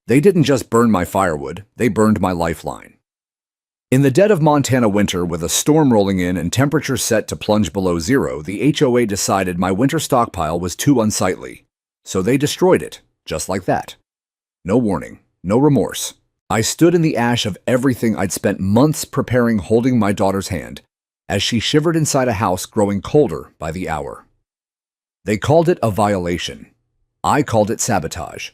They didn't just burn my firewood, they burned my lifeline. In the dead of Montana winter, with a storm rolling in and temperatures set to plunge below zero, the HOA decided my winter stockpile was too unsightly. So they destroyed it, just like that. No warning, no remorse. I stood in the ash of everything I'd spent months preparing, holding my daughter's hand, as she shivered inside a house growing colder by the hour. They called it a violation. I called it sabotage.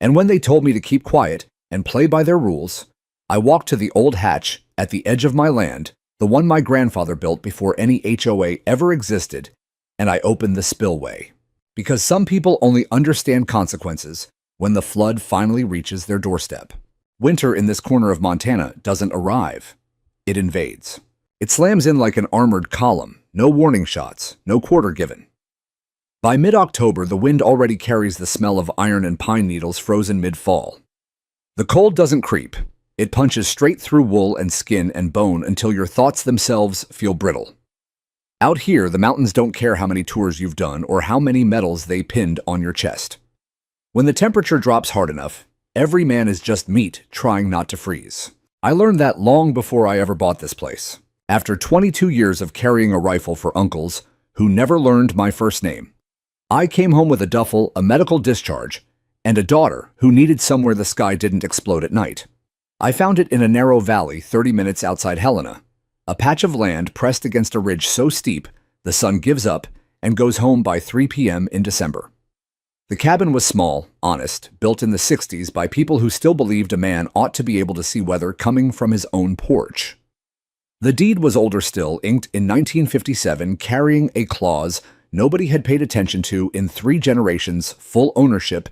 And when they told me to keep quiet and play by their rules, I walked to the old hatch at the edge of my land, the one my grandfather built before any HOA ever existed, and I opened the spillway. Because some people only understand consequences when the flood finally reaches their doorstep. Winter in this corner of Montana doesn't arrive. It invades. It slams in like an armored column, no warning shots, no quarter given. By mid-October, the wind already carries the smell of iron and pine needles frozen mid-fall. The cold doesn't creep. It punches straight through wool and skin and bone until your thoughts themselves feel brittle. Out here, the mountains don't care how many tours you've done or how many medals they pinned on your chest. When the temperature drops hard enough, every man is just meat trying not to freeze. I learned that long before I ever bought this place. After 22 years of carrying a rifle for uncles who never learned my first name, I came home with a duffel, a medical discharge, and a daughter who needed somewhere the sky didn't explode at night. I found it in a narrow valley 30 minutes outside Helena, a patch of land pressed against a ridge so steep the sun gives up and goes home by 3 p.m. in December. The cabin was small, honest, built in the 60s by people who still believed a man ought to be able to see weather coming from his own porch. The deed was older still, inked in 1957, carrying a clause nobody had paid attention to in 3 generations: full ownership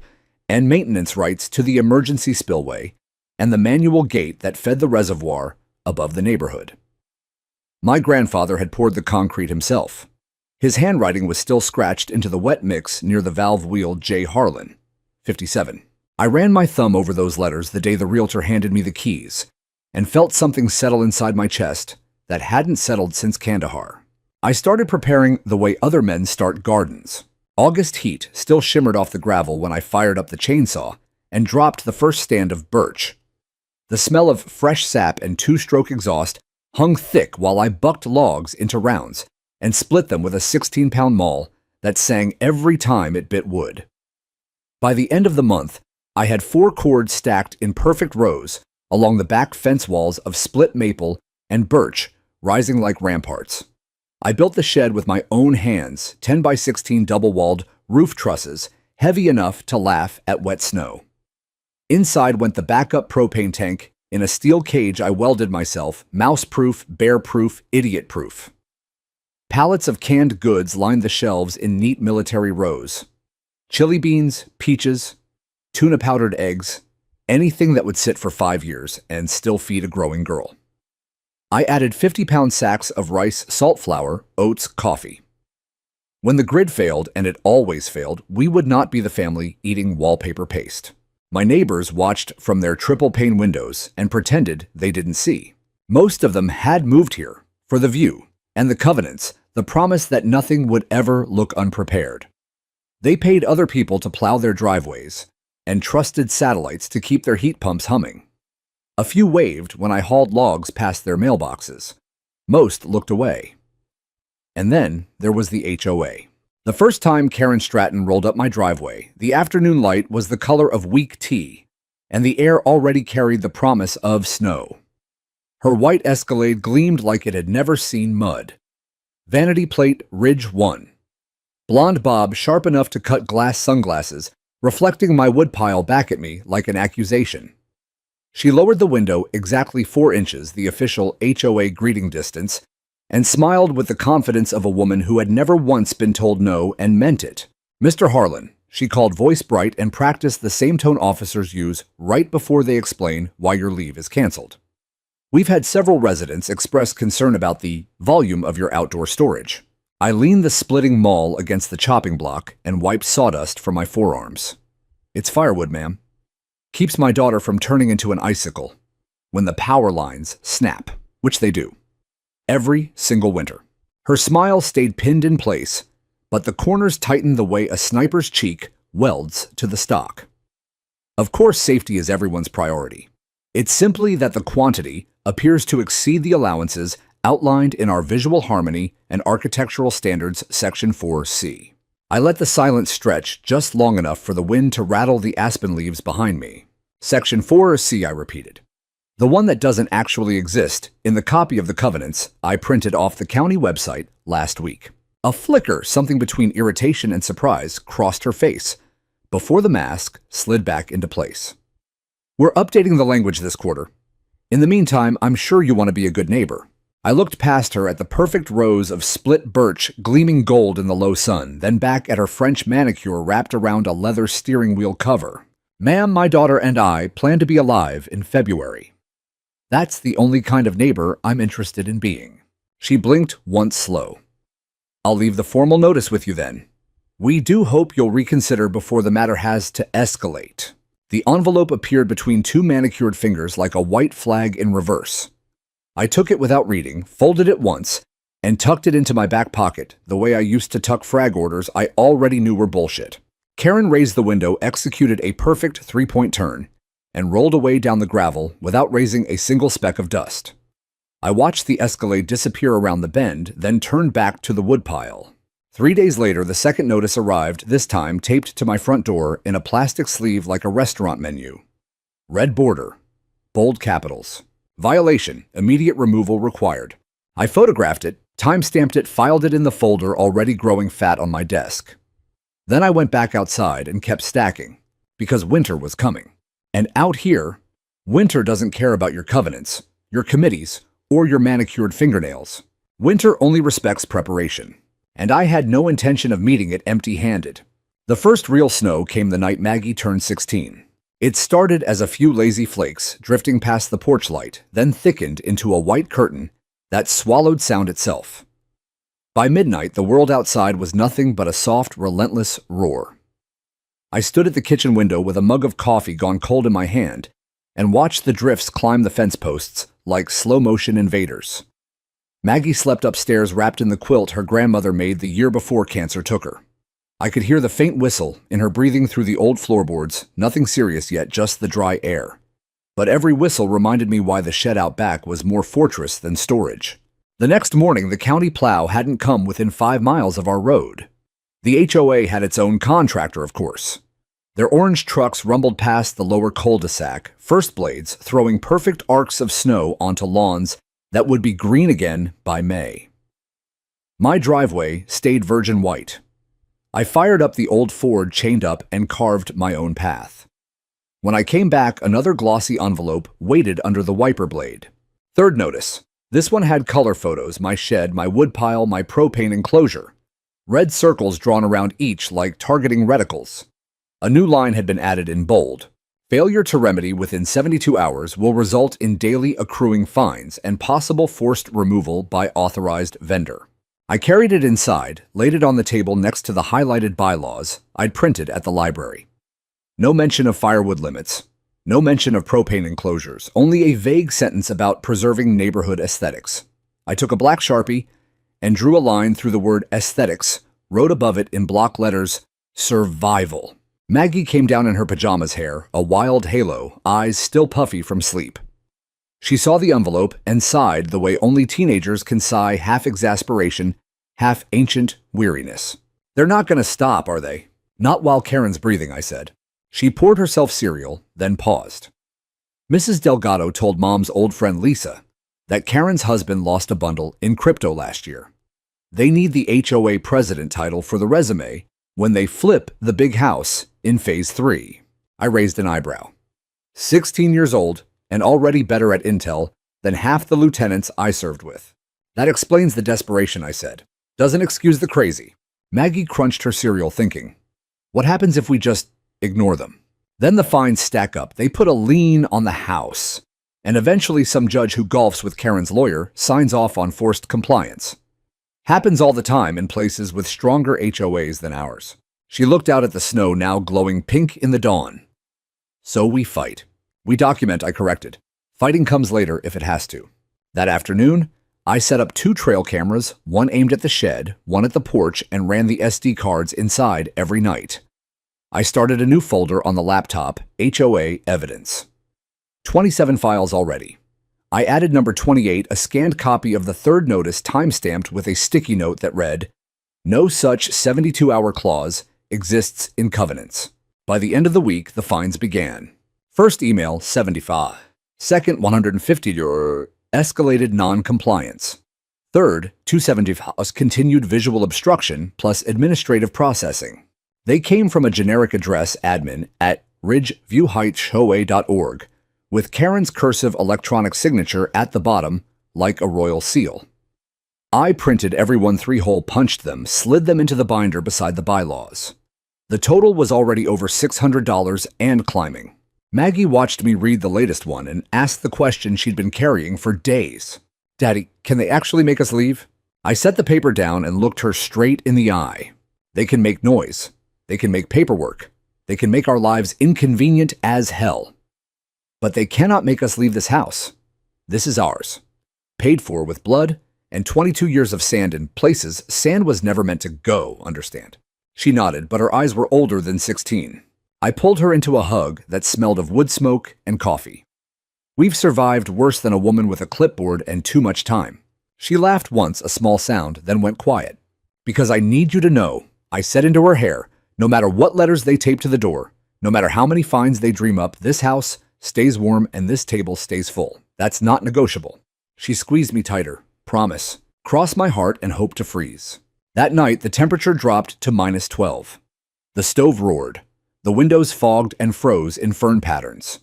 and maintenance rights to the emergency spillway and the manual gate that fed the reservoir above the neighborhood. My grandfather had poured the concrete himself. His handwriting was still scratched into the wet mix near the valve wheel J. Harlan, 57. I ran my thumb over those letters the day the realtor handed me the keys and felt something settle inside my chest that hadn't settled since Kandahar. I started preparing the way other men start gardens. August heat still shimmered off the gravel when I fired up the chainsaw and dropped the first stand of birch. The smell of fresh sap and 2-stroke exhaust hung thick while I bucked logs into rounds and split them with a 16-pound maul that sang every time it bit wood. By the end of the month, I had 4 cords stacked in perfect rows along the back fence walls of split maple and birch rising like ramparts. I built the shed with my own hands, 10 by 16 double-walled roof trusses, heavy enough to laugh at wet snow. Inside went the backup propane tank in a steel cage I welded myself, mouse-proof, bear-proof, idiot-proof. Pallets of canned goods lined the shelves in neat military rows. Chili beans, peaches, tuna-powdered eggs, anything that would sit for 5 years and still feed a growing girl. I added 50-pound sacks of rice, salt flour, oats, coffee. When the grid failed, and it always failed, we would not be the family eating wallpaper paste. My neighbors watched from their triple-pane windows and pretended they didn't see. Most of them had moved here for the view and the covenants, the promise that nothing would ever look unprepared. They paid other people to plow their driveways and trusted satellites to keep their heat pumps humming. A few waved when I hauled logs past their mailboxes. Most looked away. And then there was the HOA. The first time Karen Stratton rolled up my driveway, the afternoon light was the color of weak tea, and the air already carried the promise of snow. Her white Escalade gleamed like it had never seen mud. Vanity plate Ridge 1. Blonde bob sharp enough to cut glass sunglasses, reflecting my woodpile back at me like an accusation. She lowered the window exactly 4 inches, the official HOA greeting distance, and smiled with the confidence of a woman who had never once been told no and meant it. "Mr. Harlan," she called, voice bright, and practiced the same tone officers use right before they explain why your leave is canceled. "We've had several residents express concern about the volume of your outdoor storage." I leaned the splitting maul against the chopping block and wiped sawdust from my forearms. "It's firewood, ma'am. Keeps my daughter from turning into an icicle when the power lines snap, which they do. Every single winter." Her smile stayed pinned in place, but the corners tightened the way a sniper's cheek welds to the stock. Of course, safety is everyone's priority. It's simply that the quantity appears to exceed the allowances outlined in our Visual Harmony and Architectural Standards Section 4C. I let the silence stretch just long enough for the wind to rattle the aspen leaves behind me. Section 4C, I repeated. The one that doesn't actually exist in the copy of the covenants I printed off the county website last week. A flicker, something between irritation and surprise, crossed her face before the mask slid back into place. We're updating the language this quarter. In the meantime, I'm sure you want to be a good neighbor. I looked past her at the perfect rows of split birch gleaming gold in the low sun, then back at her French manicure wrapped around a leather steering wheel cover. Ma'am, my daughter and I plan to be alive in February. That's the only kind of neighbor I'm interested in being. She blinked once slow. I'll leave the formal notice with you then. We do hope you'll reconsider before the matter has to escalate. The envelope appeared between two manicured fingers like a white flag in reverse. I took it without reading, folded it once, and tucked it into my back pocket, the way I used to tuck frag orders I already knew were bullshit. Karen raised the window, executed a perfect three-point turn, and rolled away down the gravel without raising a single speck of dust. I watched the Escalade disappear around the bend, then turned back to the woodpile. 3 days later, the second notice arrived, this time taped to my front door in a plastic sleeve like a restaurant menu. Red border, bold capitals. Violation, immediate removal required. I photographed it, time-stamped it, filed it in the folder already growing fat on my desk. Then I went back outside and kept stacking, because winter was coming. And out here, winter doesn't care about your covenants, your committees, or your manicured fingernails. Winter only respects preparation. And I had no intention of meeting it empty-handed. The first real snow came the night Maggie turned 16. It started as a few lazy flakes drifting past the porch light, then thickened into a white curtain that swallowed sound itself. By midnight, the world outside was nothing but a soft, relentless roar. I stood at the kitchen window with a mug of coffee gone cold in my hand and watched the drifts climb the fence posts like slow-motion invaders. Maggie slept upstairs wrapped in the quilt her grandmother made the year before cancer took her. I could hear the faint whistle in her breathing through the old floorboards, nothing serious yet, just the dry air. But every whistle reminded me why the shed out back was more fortress than storage. The next morning, the county plow hadn't come within 5 miles of our road. The HOA had its own contractor, of course. Their orange trucks rumbled past the lower cul-de-sac, first blades throwing perfect arcs of snow onto lawns that would be green again by May. My driveway stayed virgin white. I fired up the old Ford chained up and carved my own path. When I came back, another glossy envelope waited under the wiper blade. Third notice. This one had color photos, my shed, my woodpile, my propane enclosure. Red circles drawn around each like targeting reticles. A new line had been added in bold. Failure to remedy within 72 hours will result in daily accruing fines and possible forced removal by authorized vendor. I carried it inside, laid it on the table next to the highlighted bylaws I'd printed at the library. No mention of firewood limits, no mention of propane enclosures, only a vague sentence about preserving neighborhood aesthetics. I took a black Sharpie and drew a line through the word aesthetics, wrote above it in block letters, survival. Maggie came down in her pajamas, hair a wild halo, eyes still puffy from sleep. She saw the envelope and sighed the way only teenagers can sigh, half exasperation, half ancient weariness. They're not going to stop, are they? Not while Karen's breathing, I said. She poured herself cereal, then paused. Mrs. Delgado told Mom's old friend Lisa that Karen's husband lost a bundle in crypto last year. They need the HOA president title for the resume when they flip the big house in Phase 3. I raised an eyebrow. 16 years old and already better at intel than half the lieutenants I served with. That explains the desperation, I said. Doesn't excuse the crazy. Maggie crunched her cereal, thinking, what happens if we just ignore them? Then the fines stack up. They put a lien on the house. And eventually some judge who golfs with Karen's lawyer signs off on forced compliance. Happens all the time in places with stronger HOAs than ours. She looked out at the snow now glowing pink in the dawn. So we fight. We document, I corrected. Fighting comes later if it has to. That afternoon, I set up 2 trail cameras, one aimed at the shed, one at the porch, and ran the SD cards inside every night. I started a new folder on the laptop, HOA Evidence. 27 files already. I added number 28, a scanned copy of the third notice timestamped with a sticky note that read, "No such 72-hour clause exists in covenants." By the end of the week, the fines began. First email, 75. Second, 150 euro, escalated non-compliance. Third, 275, continued visual obstruction plus administrative processing. They came from a generic address admin at ridgeviewheightshoa.org, with Karen's cursive electronic signature at the bottom, like a royal seal. I printed everyone 3-hole punched them, slid them into the binder beside the bylaws. The total was already over $600 and climbing. Maggie watched me read the latest one and asked the question she'd been carrying for days. "Daddy, can they actually make us leave?" I set the paper down and looked her straight in the eye. "They can make noise. They can make paperwork. They can make our lives inconvenient as hell. But they cannot make us leave this house. This is ours. Paid for with blood and 22 years of sand in places sand was never meant to go, understand?" She nodded, but her eyes were older than 16. I pulled her into a hug that smelled of wood smoke and coffee. "We've survived worse than a woman with a clipboard and too much time." She laughed once, a small sound, then went quiet. "Because I need you to know," I said into her hair, "no matter what letters they tape to the door, no matter how many fines they dream up, this house stays warm and this table stays full. That's not negotiable." She squeezed me tighter. "Promise." Cross my heart and hope to freeze. That night, the temperature dropped to -12. The stove roared. The windows fogged and froze in fern patterns.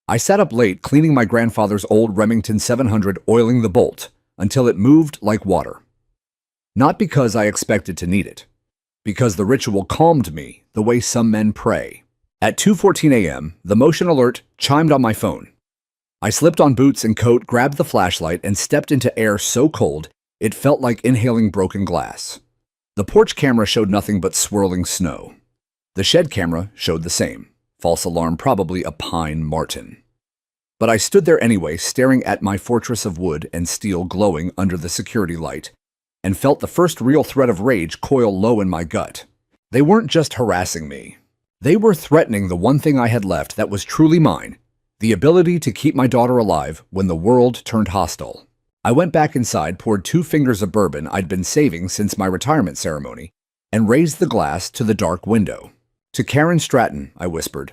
I sat up late cleaning my grandfather's old Remington 700, oiling the bolt until it moved like water. Not because I expected to need it, because the ritual calmed me the way some men pray. At 2:14 a.m., the motion alert chimed on my phone. I slipped on boots and coat, grabbed the flashlight, and stepped into air so cold it felt like inhaling broken glass. The porch camera showed nothing but swirling snow. The shed camera showed the same. False alarm, probably a pine marten. But I stood there anyway, staring at my fortress of wood and steel glowing under the security light, and felt the first real thread of rage coil low in my gut. They weren't just harassing me. They were threatening the one thing I had left that was truly mine, the ability to keep my daughter alive when the world turned hostile. I went back inside, poured 2 fingers of bourbon I'd been saving since my retirement ceremony, and raised the glass to the dark window. "To Karen Stratton," I whispered,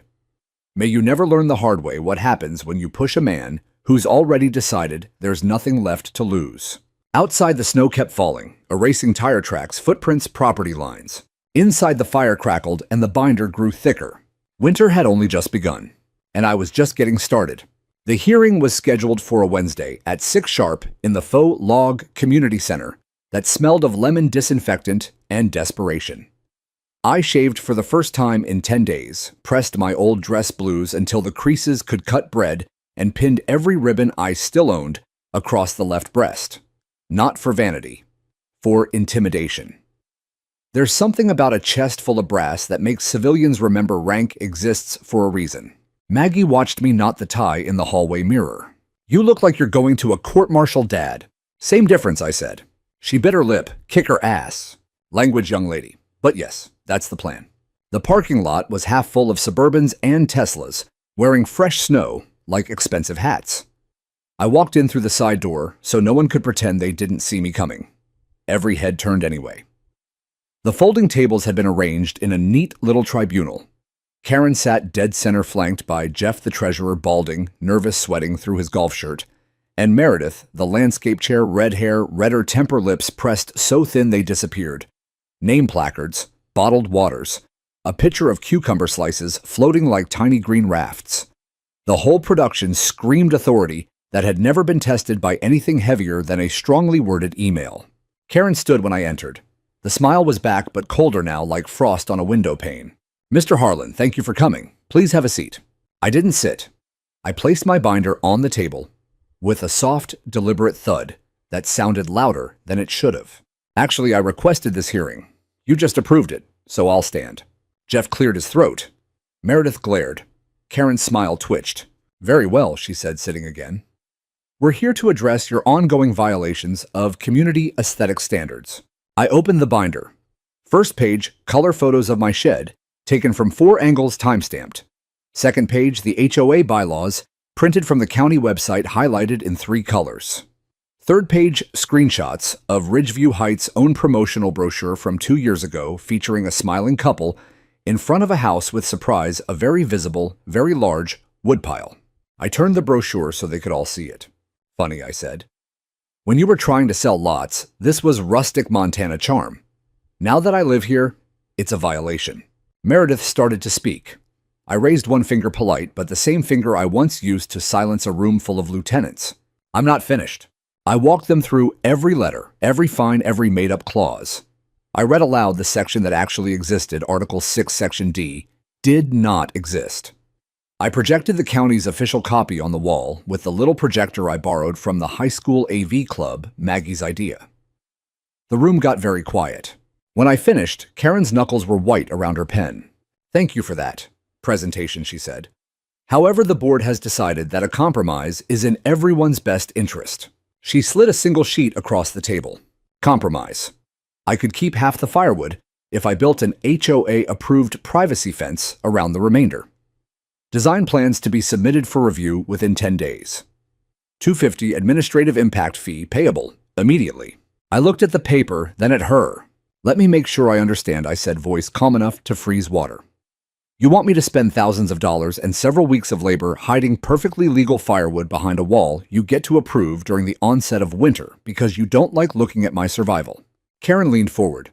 "may you never learn the hard way what happens when you push a man who's already decided there's nothing left to lose." Outside, the snow kept falling, erasing tire tracks, footprints, property lines. Inside, the fire crackled and the binder grew thicker. Winter had only just begun, and I was just getting started. The hearing was scheduled for a Wednesday at 6 sharp in the faux log community center that smelled of lemon disinfectant and desperation. I shaved for the first time in 10 days, pressed my old dress blues until the creases could cut bread, and pinned every ribbon I still owned across the left breast. Not for vanity, for intimidation. There's something about a chest full of brass that makes civilians remember rank exists for a reason. Maggie watched me knot the tie in the hallway mirror. "You look like you're going to a court-martial, Dad." "Same difference," I said. She bit her lip. "Kick her ass." Language, young lady. But yes, that's the plan. The parking lot was half full of Suburbans and Teslas, wearing fresh snow like expensive hats. I walked in through the side door so no one could pretend they didn't see me coming. Every head turned anyway. The folding tables had been arranged in a neat little tribunal. Karen sat dead center, flanked by Jeff the treasurer, balding, nervous, sweating through his golf shirt, and Meredith, the landscape chair, red hair, redder temper lips pressed so thin they disappeared. Name placards, bottled waters, a pitcher of cucumber slices floating like tiny green rafts. The whole production screamed authority that had never been tested by anything heavier than a strongly worded email. Karen stood when I entered. The smile was back, but colder now, like frost on a window pane. "Mr. Harlan, thank you for coming. Please have a seat." I didn't sit. I placed my binder on the table with a soft, deliberate thud that sounded louder than it should have. "Actually, I requested this hearing. You just approved it, so I'll stand." Jeff cleared his throat. Meredith glared. Karen's smile twitched. "Very well," she said, sitting again. "We're here to address your ongoing violations of community aesthetic standards." I opened the binder. First page, color photos of my shed, Taken from 4 angles, timestamped. Second page, the HOA bylaws, printed from the county website, highlighted in 3 colors. Third page, screenshots of Ridgeview Heights' own promotional brochure from 2 years ago, featuring a smiling couple in front of a house with, surprise, a very visible, very large woodpile. I turned the brochure so they could all see it. Funny, I said. When you were trying to sell lots, this was rustic Montana charm. Now that I live here, it's a violation. Meredith started to speak. I raised one finger polite, but the same finger I once used to silence a room full of lieutenants. I'm not finished. I walked them through every letter, every fine, every made-up clause. I read aloud the section that actually existed. Article 6, Section D, did not exist. I projected the county's official copy on the wall with the little projector I borrowed from the high school AV club, Maggie's idea. The room got very quiet. When I finished, Karen's knuckles were white around her pen. Thank you for that presentation, she said. However, the board has decided that a compromise is in everyone's best interest. She slid a single sheet across the table. Compromise. I could keep half the firewood if I built an HOA-approved privacy fence around the remainder. Design plans to be submitted for review within 10 days. $250 administrative impact fee payable immediately. I looked at the paper, then at her. Let me make sure I understand, I said, voice calm enough to freeze water. You want me to spend thousands of dollars and several weeks of labor hiding perfectly legal firewood behind a wall you get to approve during the onset of winter because you don't like looking at my survival. Karen leaned forward.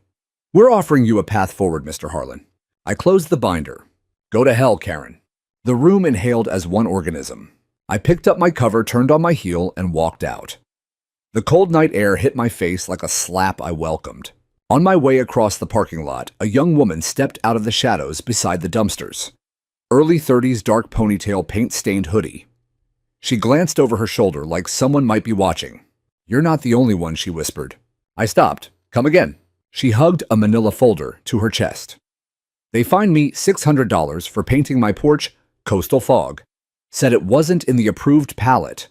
We're offering you a path forward, Mr. Harlan. I closed the binder. Go to hell, Karen. The room inhaled as one organism. I picked up my cover, turned on my heel, and walked out. The cold night air hit my face like a slap I welcomed. On my way across the parking lot, a young woman stepped out of the shadows beside the dumpsters. Early 30s, dark ponytail, paint-stained hoodie. She glanced over her shoulder like someone might be watching. You're not the only one, she whispered. I stopped. Come again. She hugged a manila folder to her chest. They fined me $600 for painting my porch coastal fog. Said it wasn't in the approved palette.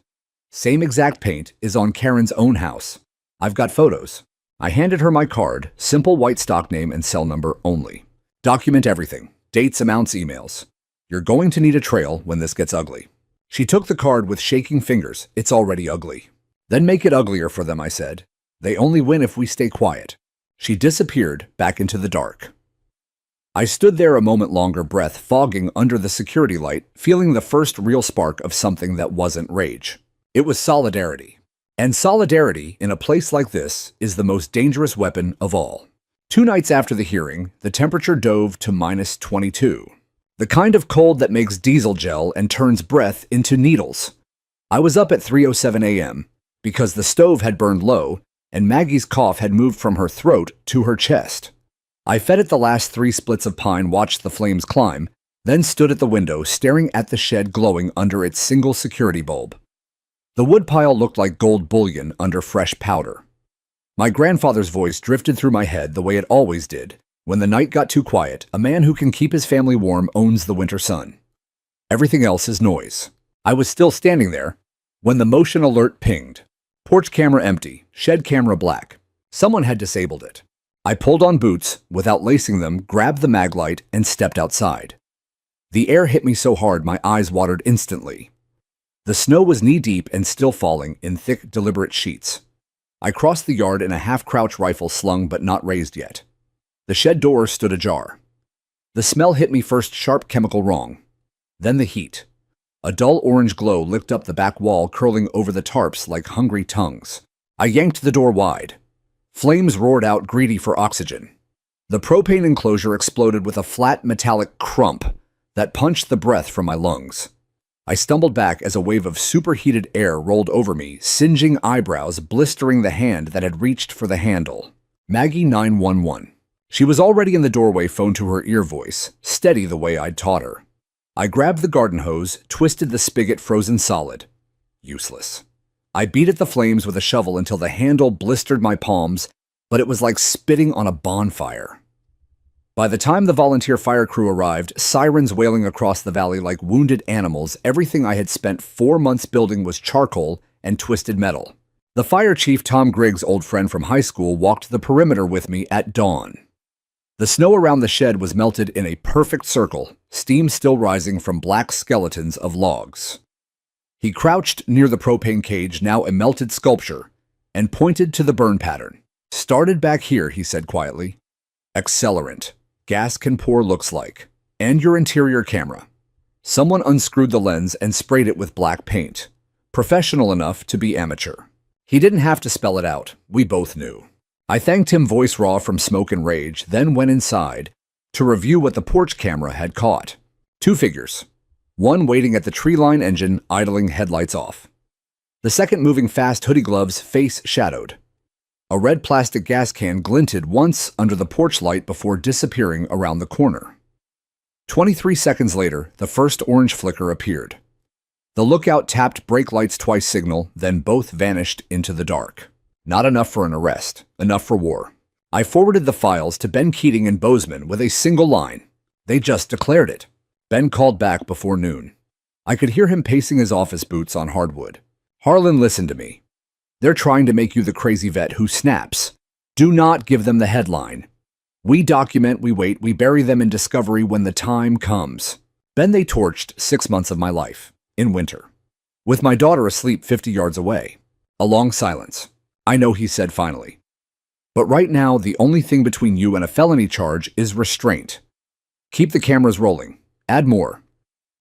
Same exact paint is on Karen's own house. I've got photos. I handed her my card, simple white stock name and cell number only. Document everything, dates, amounts, emails. You're going to need a trail when this gets ugly. She took the card with shaking fingers. It's already ugly. Then make it uglier for them, I said. They only win if we stay quiet. She disappeared back into the dark. I stood there a moment longer, breath fogging under the security light, feeling the first real spark of something that wasn't rage. It was solidarity. And solidarity, in a place like this, is the most dangerous weapon of all. 2 nights after the hearing, the temperature dove to -22. The kind of cold that makes diesel gel and turns breath into needles. I was up at 3:07 a.m. because the stove had burned low and Maggie's cough had moved from her throat to her chest. I fed it the last 3 splits of pine, watched the flames climb, then stood at the window staring at the shed glowing under its single security bulb. The woodpile looked like gold bullion under fresh powder. My grandfather's voice drifted through my head the way it always did. When the night got too quiet, a man who can keep his family warm owns the winter sun. Everything else is noise. I was still standing there when the motion alert pinged. Porch camera empty, shed camera black. Someone had disabled it. I pulled on boots without lacing them, grabbed the mag light, and stepped outside. The air hit me so hard my eyes watered instantly. The snow was knee-deep and still falling in thick, deliberate sheets. I crossed the yard in a half-crouch, rifle slung but not raised yet. The shed door stood ajar. The smell hit me first, sharp chemical wrong. Then the heat. A dull orange glow licked up the back wall, curling over the tarps like hungry tongues. I yanked the door wide. Flames roared out, greedy for oxygen. The propane enclosure exploded with a flat metallic crump that punched the breath from my lungs. I stumbled back as a wave of superheated air rolled over me, singeing eyebrows, blistering the hand that had reached for the handle. Maggie 911. She was already in the doorway, phone to her ear, voice steady the way I'd taught her. I grabbed the garden hose, twisted the spigot frozen solid. Useless. I beat at the flames with a shovel until the handle blistered my palms, but it was like spitting on a bonfire. By the time the volunteer fire crew arrived, sirens wailing across the valley like wounded animals, everything I had spent 4 months building was charcoal and twisted metal. The fire chief, Tom Griggs, old friend from high school, walked the perimeter with me at dawn. The snow around the shed was melted in a perfect circle, steam still rising from black skeletons of logs. He crouched near the propane cage, now a melted sculpture, and pointed to the burn pattern. "Started back here," he said quietly. "Accelerant. Gas can pour looks like. And your interior camera." Someone unscrewed the lens and sprayed it with black paint. Professional enough to be amateur. He didn't have to spell it out. We both knew. I thanked him, voice raw from smoke and rage, then went inside to review what the porch camera had caught. 2 figures. One waiting at the tree-line engine, idling, headlights off. The second moving fast, hoodie gloves, face shadowed. A red plastic gas can glinted once under the porch light before disappearing around the corner. 23 seconds later, the first orange flicker appeared. The lookout tapped brake lights twice signal, then both vanished into the dark. Not enough for an arrest, enough for war. I forwarded the files to Ben Keating and Bozeman with a single line. They just declared it. Ben called back before noon. I could hear him pacing his office boots on hardwood. "Harlan, listen to me. They're trying to make you the crazy vet who snaps. Do not give them the headline. We document, we wait, we bury them in discovery when the time comes." Ben, they torched 6 months of my life, in winter, with my daughter asleep 50 yards away. A long silence. "I know," he said finally. "But right now, the only thing between you and a felony charge is restraint. Keep the cameras rolling. Add more.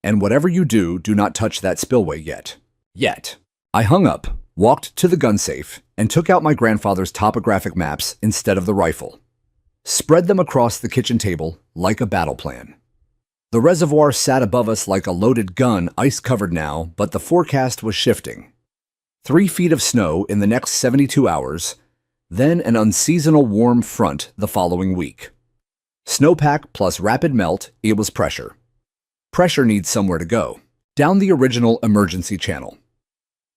And whatever you do, do not touch that spillway yet. Yet." I hung up, walked to the gun safe, and took out my grandfather's topographic maps instead of the rifle. Spread them across the kitchen table like a battle plan. The reservoir sat above us like a loaded gun, ice-covered now, but the forecast was shifting. 3 feet of snow in the next 72 hours, then an unseasonal warm front the following week. Snowpack plus rapid melt equals pressure. Pressure needs somewhere to go. Down the original emergency channel.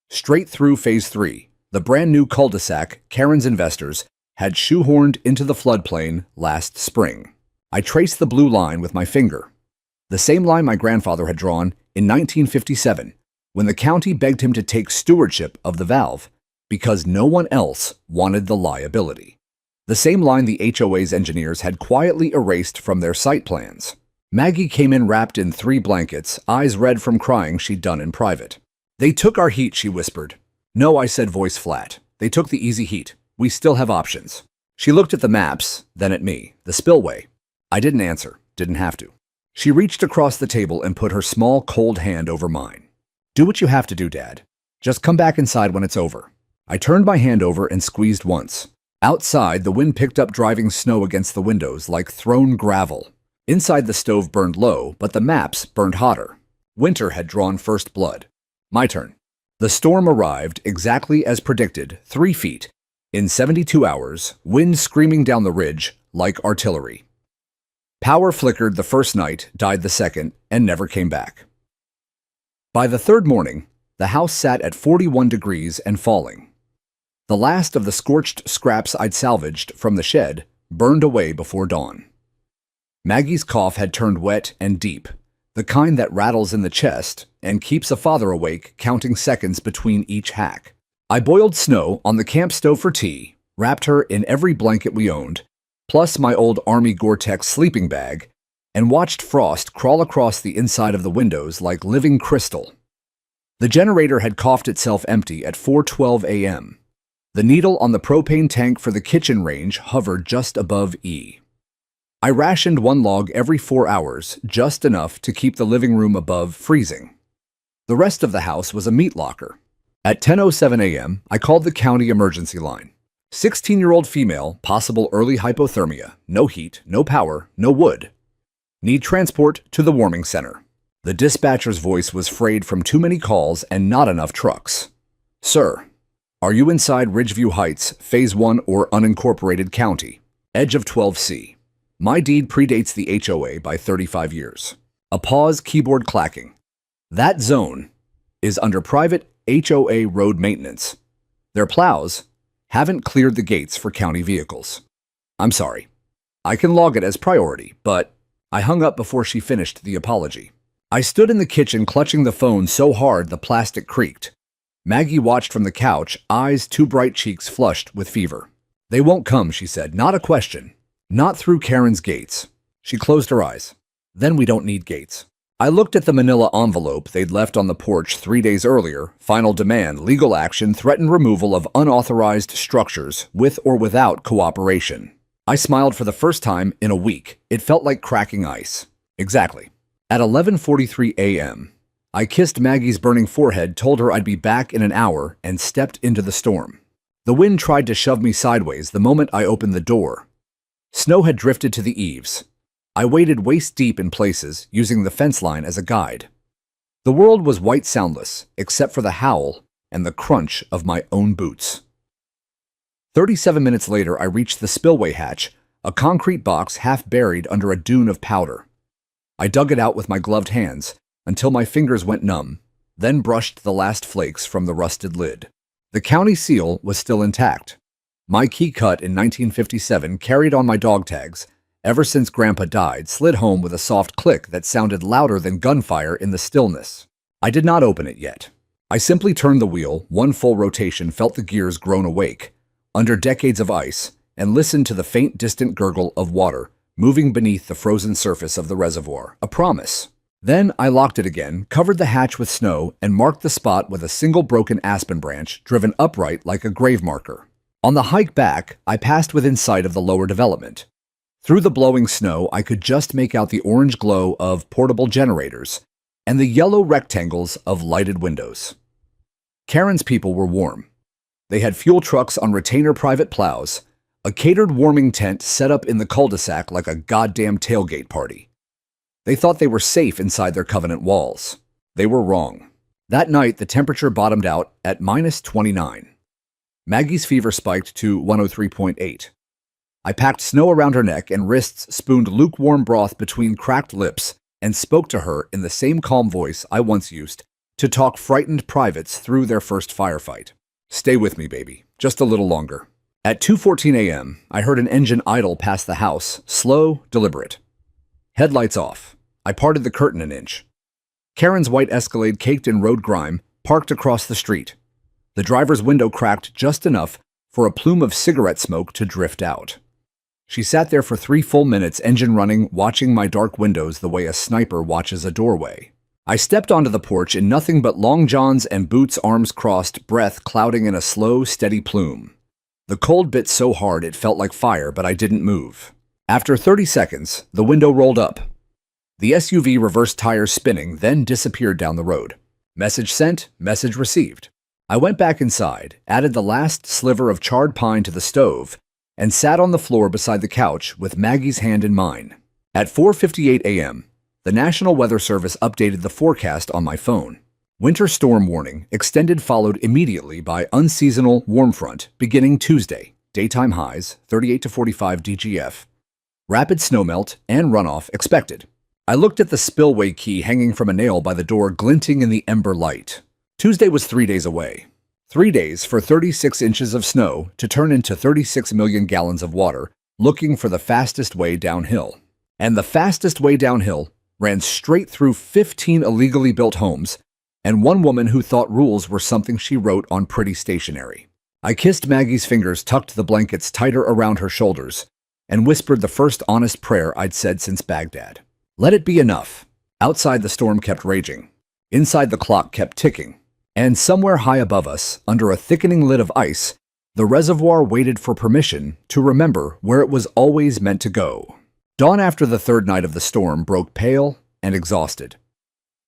Straight through Phase 3, the brand new cul-de-sac Karen's investors had shoehorned into the floodplain last spring. I traced the blue line with my finger. The same line my grandfather had drawn in 1957, when the county begged him to take stewardship of the valve because no one else wanted the liability. The same line the HOA's engineers had quietly erased from their site plans. Maggie came in wrapped in 3 blankets, eyes red from crying she'd done in private. "They took our heat," she whispered. "No," I said, voice flat. "They took the easy heat. We still have options." She looked at the maps, then at me. The spillway. I didn't answer. Didn't have to. She reached across the table and put her small, cold hand over mine. "Do what you have to do, Dad. Just come back inside when it's over." I turned my hand over and squeezed once. Outside, the wind picked up, driving snow against the windows like thrown gravel. Inside, the stove burned low, but the maps burned hotter. Winter had drawn first blood. My turn. The storm arrived exactly as predicted, 3 feet, in 72 hours, wind screaming down the ridge like artillery. Power flickered the first night, died the second, and never came back. By the third morning, the house sat at 41 degrees and falling. The last of the scorched scraps I'd salvaged from the shed burned away before dawn. Maggie's cough had turned wet and deep, the kind that rattles in the chest and keeps a father awake, counting seconds between each hack. I boiled snow on the camp stove for tea, wrapped her in every blanket we owned, plus my old Army Gore-Tex sleeping bag, and watched frost crawl across the inside of the windows like living crystal. The generator had coughed itself empty at 4:12 a.m. The needle on the propane tank for the kitchen range hovered just above E. I rationed 1 log every 4 hours, just enough to keep the living room above freezing. The rest of the house was a meat locker. At 10:07 a.m., I called the county emergency line. 16-year-old female, possible early hypothermia, no heat, no power, no wood. Need transport to the warming center. The dispatcher's voice was frayed from too many calls and not enough trucks. "Sir, are you inside Ridgeview Heights, Phase 1 or unincorporated county? Edge of 12C. My deed predates the HOA by 35 years. A pause, keyboard clacking. That zone is under private HOA road maintenance. Their plows haven't cleared the gates for county vehicles. I'm sorry. I can log it as priority, but..." I hung up before she finished the apology. I stood in the kitchen clutching the phone so hard the plastic creaked. Maggie watched from the couch, eyes too bright, cheeks flushed with fever. "They won't come," she said. "Not a question. Not through Karen's gates. She closed her eyes. Then we don't need gates. I looked at the manila envelope they'd left on the porch 3 days earlier. Final demand, legal action, threatened removal of unauthorized structures with or without cooperation. I smiled for the first time in a week. It felt like cracking ice. Exactly. At 11:43 a.m., I kissed Maggie's burning forehead, told her I'd be back in an hour, and stepped into the storm. The wind tried to shove me sideways the moment I opened the door. Snow had drifted to the eaves. I waded waist-deep in places, using the fence line as a guide. The world was white soundless, except for the howl and the crunch of my own boots. 37 minutes later, I reached the spillway hatch, a concrete box half buried under a dune of powder. I dug it out with my gloved hands until my fingers went numb, then brushed the last flakes from the rusted lid. The county seal was still intact. My key cut in 1957, carried on my dog tags, ever since Grandpa died, slid home with a soft click that sounded louder than gunfire in the stillness. I did not open it yet. I simply turned the wheel, one full rotation, felt the gears groan awake, under decades of ice, and listened to the faint, distant gurgle of water moving beneath the frozen surface of the reservoir. A promise. Then I locked it again, covered the hatch with snow, and marked the spot with a single broken aspen branch driven upright like a grave marker. On the hike back, I passed within sight of the lower development. Through the blowing snow, I could just make out the orange glow of portable generators and the yellow rectangles of lighted windows. Karen's people were warm. They had fuel trucks on retainer private plows, a catered warming tent set up in the cul-de-sac like a goddamn tailgate party. They thought they were safe inside their covenant walls. They were wrong. That night, the temperature bottomed out at -29. Maggie's fever spiked to 103.8. I packed snow around her neck and wrists, spooned lukewarm broth between cracked lips, and spoke to her in the same calm voice I once used to talk frightened privates through their first firefight. Stay with me, baby. Just a little longer. At 2:14 a.m., I heard an engine idle past the house, slow, deliberate. Headlights off. I parted the curtain an inch. Karen's white Escalade, caked in road grime, parked across the street. The driver's window cracked just enough for a plume of cigarette smoke to drift out. She sat there for 3 full minutes, engine running, watching my dark windows the way a sniper watches a doorway. I stepped onto the porch in nothing but long johns and boots, arms crossed, breath clouding in a slow, steady plume. The cold bit so hard it felt like fire, but I didn't move. After 30 seconds, the window rolled up. The SUV reverse tires spinning, then disappeared down the road. Message sent, message received. I went back inside, added the last sliver of charred pine to the stove, and sat on the floor beside the couch with Maggie's hand in mine. At 4:58 a.m., the National Weather Service updated the forecast on my phone. Winter storm warning extended, followed immediately by unseasonal warm front beginning Tuesday. Daytime highs 38 to 45 DGF. Rapid snowmelt and runoff expected. I looked at the spillway key hanging from a nail by the door, glinting in the ember light. Tuesday was 3 days away. 3 days for 36 inches of snow to turn into 36 million gallons of water, looking for the fastest way downhill. And the fastest way downhill ran straight through 15 illegally built homes and one woman who thought rules were something she wrote on pretty stationery. I kissed Maggie's fingers, tucked the blankets tighter around her shoulders, and whispered the first honest prayer I'd said since Baghdad. Let it be enough. Outside, the storm kept raging. Inside, the clock kept ticking. And somewhere high above us, under a thickening lid of ice, the reservoir waited for permission to remember where it was always meant to go. Dawn after the third night of the storm broke pale and exhausted.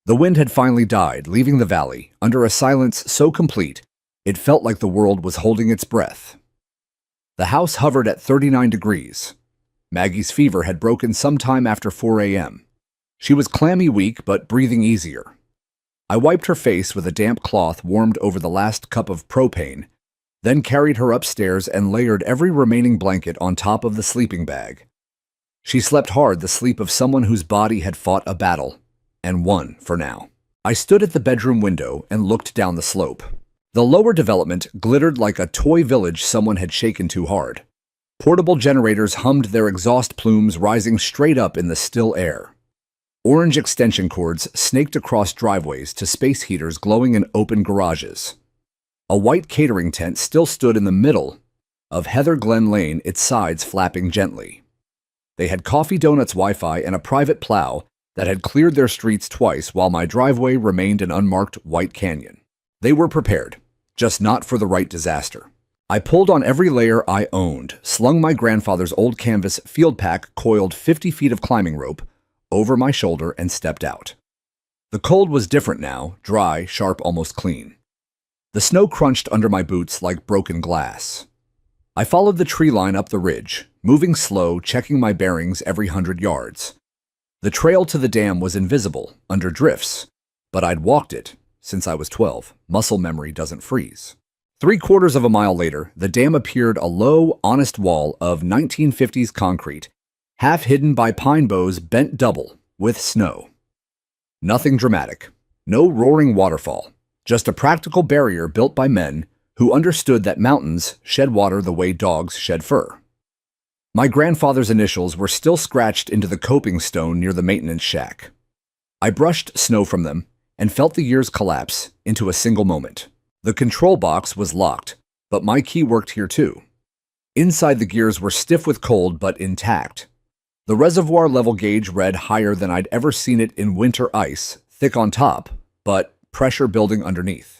The wind had finally died, leaving the valley under a silence so complete it felt like the world was holding its breath. The house hovered at 39 degrees. Maggie's fever had broken sometime after 4 a.m. She was clammy, weak, but breathing easier. I wiped her face with a damp cloth warmed over the last cup of propane, then carried her upstairs and layered every remaining blanket on top of the sleeping bag. She slept hard, the sleep of someone whose body had fought a battle, and won for now. I stood at the bedroom window and looked down the slope. The lower development glittered like a toy village someone had shaken too hard. Portable generators hummed their exhaust plumes, rising straight up in the still air. Orange extension cords snaked across driveways to space heaters glowing in open garages. A white catering tent still stood in the middle of Heather Glen Lane, its sides flapping gently. They had Coffee Donuts Wi-Fi and a private plow that had cleared their streets twice while my driveway remained an unmarked white canyon. They were prepared, just not for the right disaster. I pulled on every layer I owned, slung my grandfather's old canvas field pack coiled 50 feet of climbing rope over my shoulder and stepped out. The cold was different now, dry, sharp, almost clean. The snow crunched under my boots like broken glass. I followed the tree line up the ridge, moving slow, checking my bearings every 100 yards. The trail to the dam was invisible, under drifts, but I'd walked it since I was 12. Muscle memory doesn't freeze. 3/4 of a mile later, the dam appeared a low, honest wall of 1950s concrete, half hidden by pine boughs bent double with snow. Nothing dramatic, no roaring waterfall, just a practical barrier built by men who understood that mountains shed water the way dogs shed fur. My grandfather's initials were still scratched into the coping stone near the maintenance shack. I brushed snow from them and felt the years collapse into a single moment. The control box was locked, but my key worked here too. Inside, the gears were stiff with cold but intact. The reservoir level gauge read higher than I'd ever seen it in winter ice, thick on top, but pressure building underneath.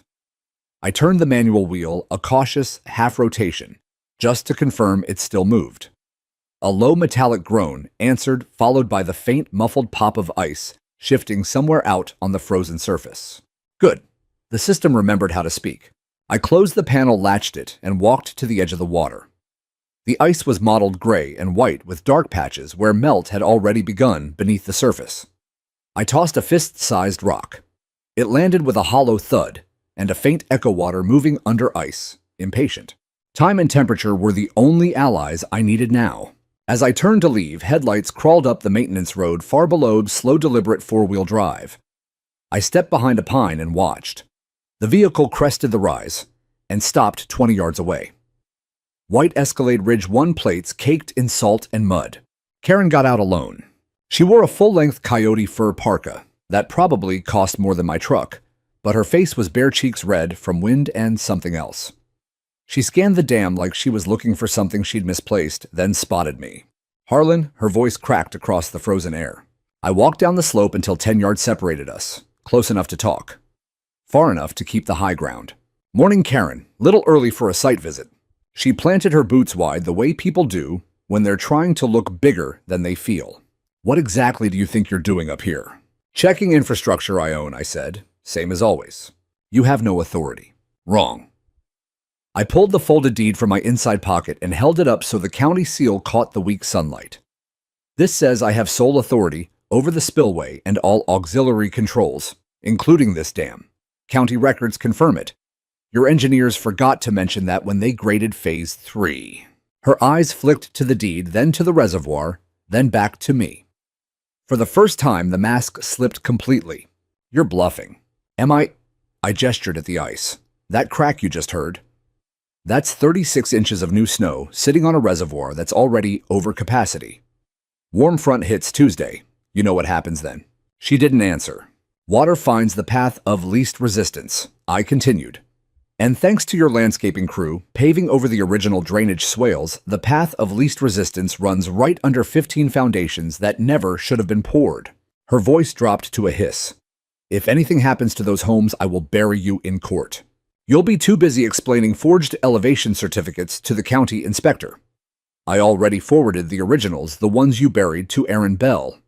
I turned the manual wheel, a cautious half rotation, just to confirm it still moved. A low metallic groan answered, followed by the faint muffled pop of ice shifting somewhere out on the frozen surface. Good. The system remembered how to speak. I closed the panel, latched it, and walked to the edge of the water. The ice was mottled gray and white with dark patches where melt had already begun beneath the surface. I tossed a fist-sized rock. It landed with a hollow thud and a faint echo, water moving under ice, impatient. Time and temperature were the only allies I needed now. As I turned to leave, headlights crawled up the maintenance road far below slow, deliberate four-wheel drive. I stepped behind a pine and watched. The vehicle crested the rise and stopped 20 yards away. White Escalade Ridge 1 plates caked in salt and mud. Karen got out alone. She wore a full-length coyote fur parka that probably cost more than my truck, but her face was bare cheeks red from wind and something else. She scanned the dam like she was looking for something she'd misplaced, then spotted me. Harlan, her voice cracked across the frozen air. I walked down the slope until 10 yards separated us, close enough to talk, far enough to keep the high ground. Morning, Karen. Little early for a site visit. She planted her boots wide the way people do when they're trying to look bigger than they feel. What exactly do you think you're doing up here? Checking infrastructure I own, I said. Same as always. You have no authority. Wrong. I pulled the folded deed from my inside pocket and held it up so the county seal caught the weak sunlight. This says I have sole authority over the spillway and all auxiliary controls, including this dam. County records confirm it. Your engineers forgot to mention that when they graded Phase 3. Her eyes flicked to the deed, then to the reservoir, then back to me. For the first time, the mask slipped completely. You're bluffing. Am I? I gestured at the ice. That crack you just heard? That's 36 inches of new snow sitting on a reservoir that's already over capacity. Warm front hits Tuesday. You know what happens then. She didn't answer. Water finds the path of least resistance, I continued. And thanks to your landscaping crew paving over the original drainage swales, the path of least resistance runs right under 15 foundations that never should have been poured. Her voice dropped to a hiss. If anything happens to those homes, I will bury you in court. You'll be too busy explaining forged elevation certificates to the county inspector. I already forwarded the originals, the ones you buried, to Aaron Bell,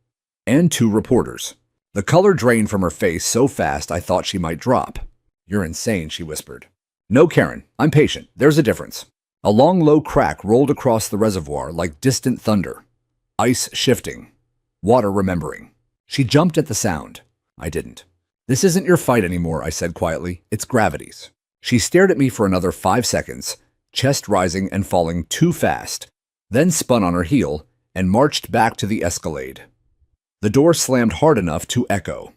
and 2 reporters. The color drained from her face so fast I thought she might drop. You're insane, she whispered. No, Karen, I'm patient. There's a difference. A long, low crack rolled across the reservoir like distant thunder. Ice shifting. Water remembering. She jumped at the sound. I didn't. This isn't your fight anymore, I said quietly. It's gravity's. She stared at me for another 5 seconds, chest rising and falling too fast, then spun on her heel and marched back to the Escalade. The door slammed hard enough to echo.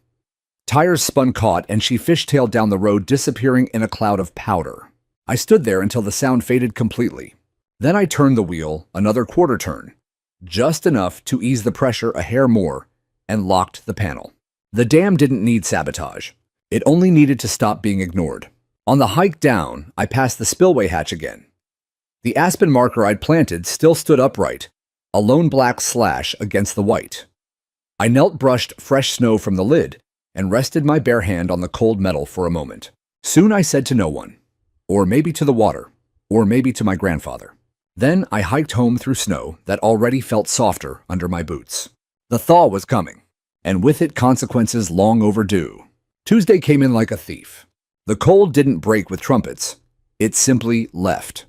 Tires spun caught and she fishtailed down the road, disappearing in a cloud of powder. I stood there until the sound faded completely. Then I turned the wheel, another quarter turn, just enough to ease the pressure a hair more, and locked the panel. The dam didn't need sabotage. It only needed to stop being ignored. On the hike down, I passed the spillway hatch again. The aspen marker I'd planted still stood upright, a lone black slash against the white. I knelt, brushed fresh snow from the lid, and rested my bare hand on the cold metal for a moment. Soon I said to no one, or maybe to the water, or maybe to my grandfather. Then I hiked home through snow that already felt softer under my boots. The thaw was coming, and with it consequences long overdue. Tuesday came in like a thief. The cold didn't break with trumpets. It simply left.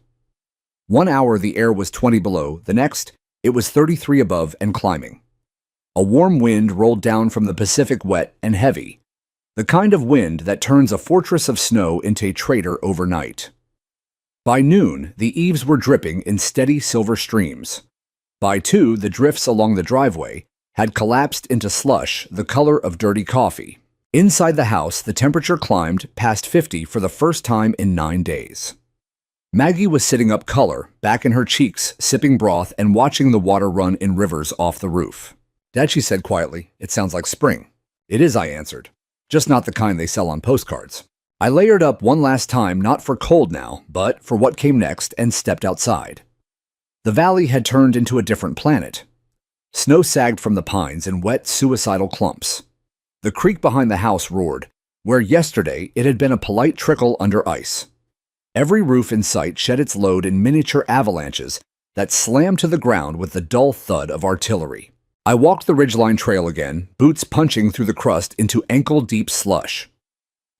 1 hour the air was 20 below, the next it was 33 above and climbing. A warm wind rolled down from the Pacific, wet and heavy, the kind of wind that turns a fortress of snow into a traitor overnight. By noon, the eaves were dripping in steady silver streams. By 2, the drifts along the driveway had collapsed into slush the color of dirty coffee. Inside the house, the temperature climbed past 50 for the first time in 9 days. Maggie was sitting up color, back in her cheeks, sipping broth and watching the water run in rivers off the roof. "Dad," she said quietly, "it sounds like spring." "It is," I answered. "Just not the kind they sell on postcards." I layered up one last time, not for cold now, but for what came next, and stepped outside. The valley had turned into a different planet. Snow sagged from the pines in wet, suicidal clumps. The creek behind the house roared, where yesterday it had been a polite trickle under ice. Every roof in sight shed its load in miniature avalanches that slammed to the ground with the dull thud of artillery. I walked the ridgeline trail again, boots punching through the crust into ankle-deep slush.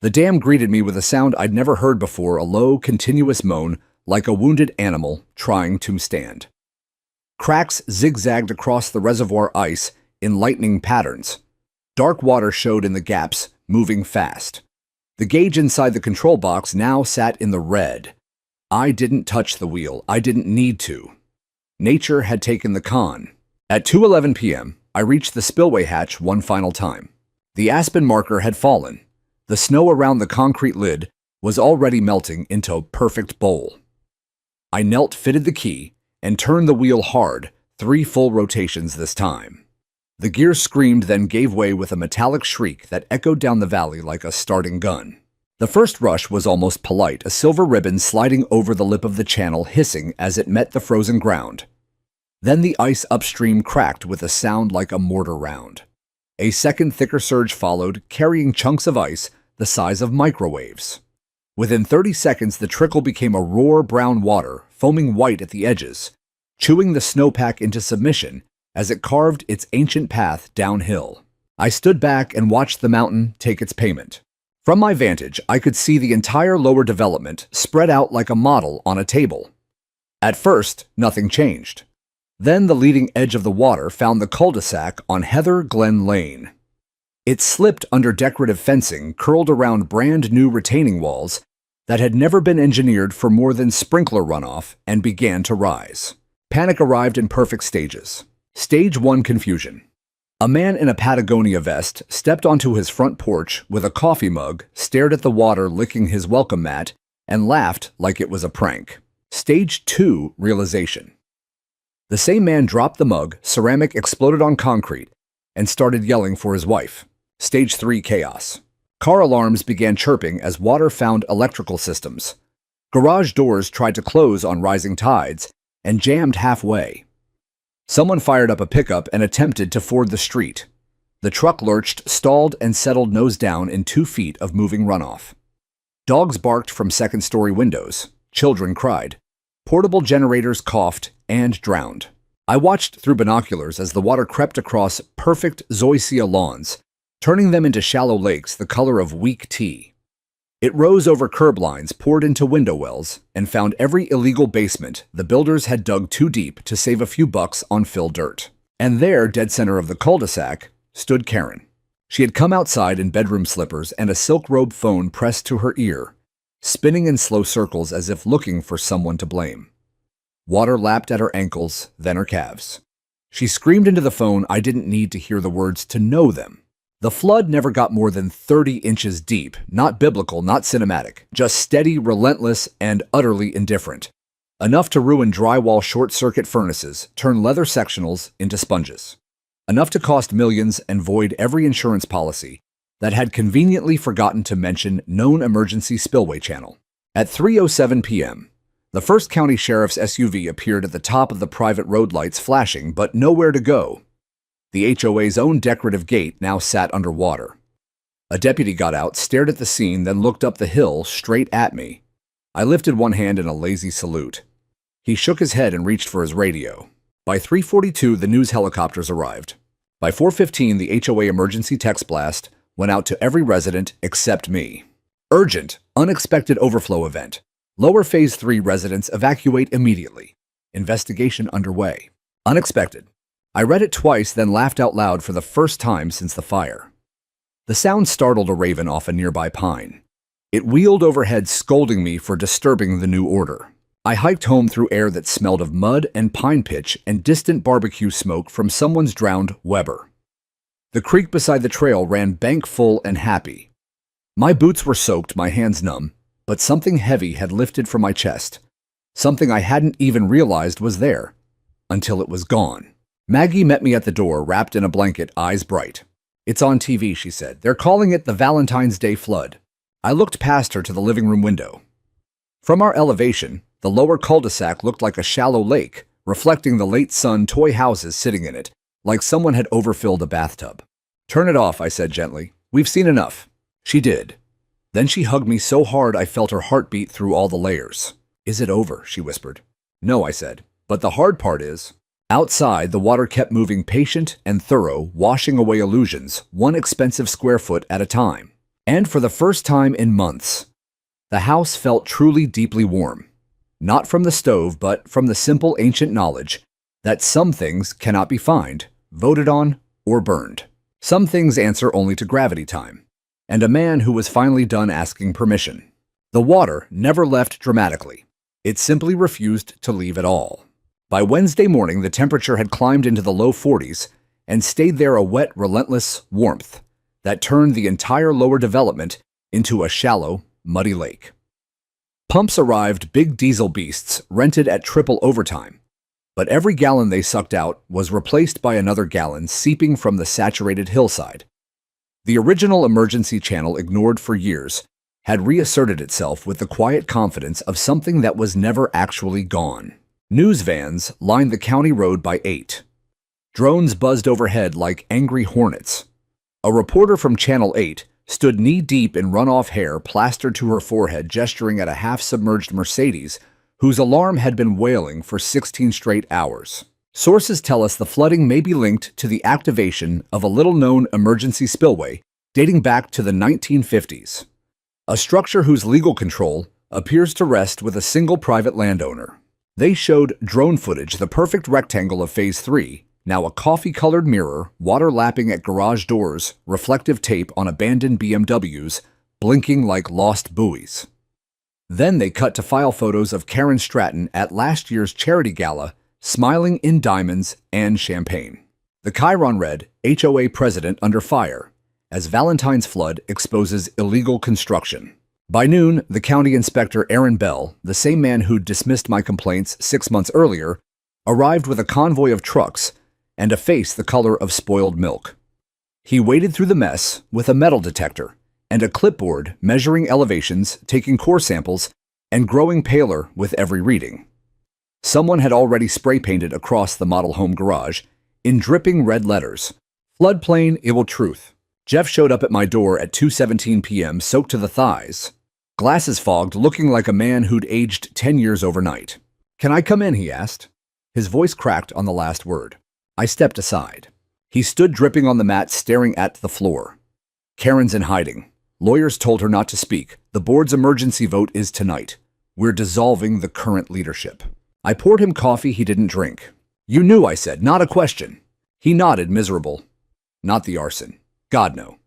The dam greeted me with a sound I'd never heard before, a low, continuous moan like a wounded animal trying to stand. Cracks zigzagged across the reservoir ice in lightning patterns. Dark water showed in the gaps, moving fast. The gauge inside the control box now sat in the red. I didn't touch the wheel. I didn't need to. Nature had taken the con. At 2:11 p.m., I reached the spillway hatch one final time. The aspen marker had fallen. The snow around the concrete lid was already melting into a perfect bowl. I knelt, fitted the key, and turned the wheel hard, 3 full rotations this time. The gears screamed, then gave way with a metallic shriek that echoed down the valley like a starting gun. The first rush was almost polite, a silver ribbon sliding over the lip of the channel, hissing as it met the frozen ground. Then the ice upstream cracked with a sound like a mortar round. A second thicker surge followed, carrying chunks of ice the size of microwaves. Within 30 seconds, the trickle became a raw brown water, foaming white at the edges, chewing the snowpack into submission as it carved its ancient path downhill. I stood back and watched the mountain take its payment. From my vantage, I could see the entire lower development spread out like a model on a table. At first, nothing changed. Then the leading edge of the water found the cul-de-sac on Heather Glen Lane. It slipped under decorative fencing curled around brand new retaining walls that had never been engineered for more than sprinkler runoff and began to rise. Panic arrived in perfect stages. Stage 1: confusion. A man in a Patagonia vest stepped onto his front porch with a coffee mug, stared at the water licking his welcome mat, and laughed like it was a prank. Stage 2: realization. The same man dropped the mug, ceramic exploded on concrete, and started yelling for his wife. Stage 3: chaos. Car alarms began chirping as water found electrical systems. Garage doors tried to close on rising tides and jammed halfway. Someone fired up a pickup and attempted to ford the street. The truck lurched, stalled, and settled nose down in 2 feet of moving runoff. Dogs barked from second-story windows. Children cried. Portable generators coughed and drowned. I watched through binoculars as the water crept across perfect zoysia lawns, turning them into shallow lakes the color of weak tea. It rose over curb lines, poured into window wells, and found every illegal basement the builders had dug too deep to save a few bucks on fill dirt. And there, dead center of the cul-de-sac, stood Karen. She had come outside in bedroom slippers and a silk robe phone pressed to her ear, spinning in slow circles as if looking for someone to blame. Water lapped at her ankles, then her calves. She screamed into the phone. I didn't need to hear the words to know them. The flood never got more than 30 inches deep, not biblical, not cinematic, just steady, relentless, and utterly indifferent. Enough to ruin drywall short-circuit furnaces, turn leather sectionals into sponges. Enough to cost millions and void every insurance policy that had conveniently forgotten to mention known emergency spillway channel. At 3:07 p.m., The first county sheriff's SUV appeared at the top of the private road lights flashing, but nowhere to go. The HOA's own decorative gate now sat underwater. A deputy got out, stared at the scene, then looked up the hill straight at me. I lifted one hand in a lazy salute. He shook his head and reached for his radio. By 3:42, the news helicopters arrived. By 4:15, the HOA emergency text blast went out to every resident except me. Urgent, unexpected overflow event. Lower Phase 3 residents evacuate immediately. Investigation underway. Unexpected. I read it twice, then laughed out loud for the first time since the fire. The sound startled a raven off a nearby pine. It wheeled overhead, scolding me for disturbing the new order. I hiked home through air that smelled of mud and pine pitch and distant barbecue smoke from someone's drowned Weber. The creek beside the trail ran bank full and happy. My boots were soaked, my hands numb, but something heavy had lifted from my chest. Something I hadn't even realized was there, until it was gone. Maggie met me at the door, wrapped in a blanket, eyes bright. "It's on TV," she said. "They're calling it the Valentine's Day flood." I looked past her to the living room window. From our elevation, the lower cul-de-sac looked like a shallow lake, reflecting the late sun, toy houses sitting in it, like someone had overfilled a bathtub. "Turn it off," I said gently. "We've seen enough." She did. Then she hugged me so hard I felt her heartbeat through all the layers. "Is it over?" she whispered. "No," I said. "But the hard part is..." Outside, the water kept moving, patient and thorough, washing away illusions, one expensive square foot at a time. And for the first time in months, the house felt truly deeply warm. Not from the stove, but from the simple ancient knowledge that some things cannot be fined, voted on, or burned. Some things answer only to gravity time. And a man who was finally done asking permission. The water never left dramatically. It simply refused to leave at all. By Wednesday morning, the temperature had climbed into the low 40s and stayed there, a wet, relentless warmth that turned the entire lower development into a shallow, muddy lake. Pumps arrived, big diesel beasts rented at triple overtime, but every gallon they sucked out was replaced by another gallon seeping from the saturated hillside. The original emergency channel, ignored for years, had reasserted itself with the quiet confidence of something that was never actually gone. News vans lined the county road by 8. Drones buzzed overhead like angry hornets. A reporter from Channel 8 stood knee-deep in runoff hair plastered to her forehead, gesturing at a half-submerged Mercedes whose alarm had been wailing for 16 straight hours. Sources tell us the flooding may be linked to the activation of a little-known emergency spillway dating back to the 1950s, a structure whose legal control appears to rest with a single private landowner. They showed drone footage, the perfect rectangle of Phase 3, now a coffee-colored mirror, water lapping at garage doors, reflective tape on abandoned BMWs, blinking like lost buoys. Then they cut to file photos of Karen Stratton at last year's charity gala, smiling in diamonds and champagne. The chyron read, "HOA President under fire," as Valentine's flood exposes illegal construction. By noon, the county inspector Aaron Bell, the same man who'd dismissed my complaints 6 months earlier, arrived with a convoy of trucks and a face the color of spoiled milk. He waded through the mess with a metal detector and a clipboard measuring elevations, taking core samples, and growing paler with every reading. Someone had already spray-painted across the model home garage, in dripping red letters, "Floodplain Ill Truth." Jeff showed up at my door at 2:17 p.m., soaked to the thighs, glasses fogged, looking like a man who'd aged 10 years overnight. "Can I come in?" he asked. His voice cracked on the last word. I stepped aside. He stood dripping on the mat, staring at the floor. "Karen's in hiding. Lawyers told her not to speak. The board's emergency vote is tonight. We're dissolving the current leadership." I poured him coffee he didn't drink. "You knew," I said, "not a question." He nodded, miserable. "Not the arson. God, no.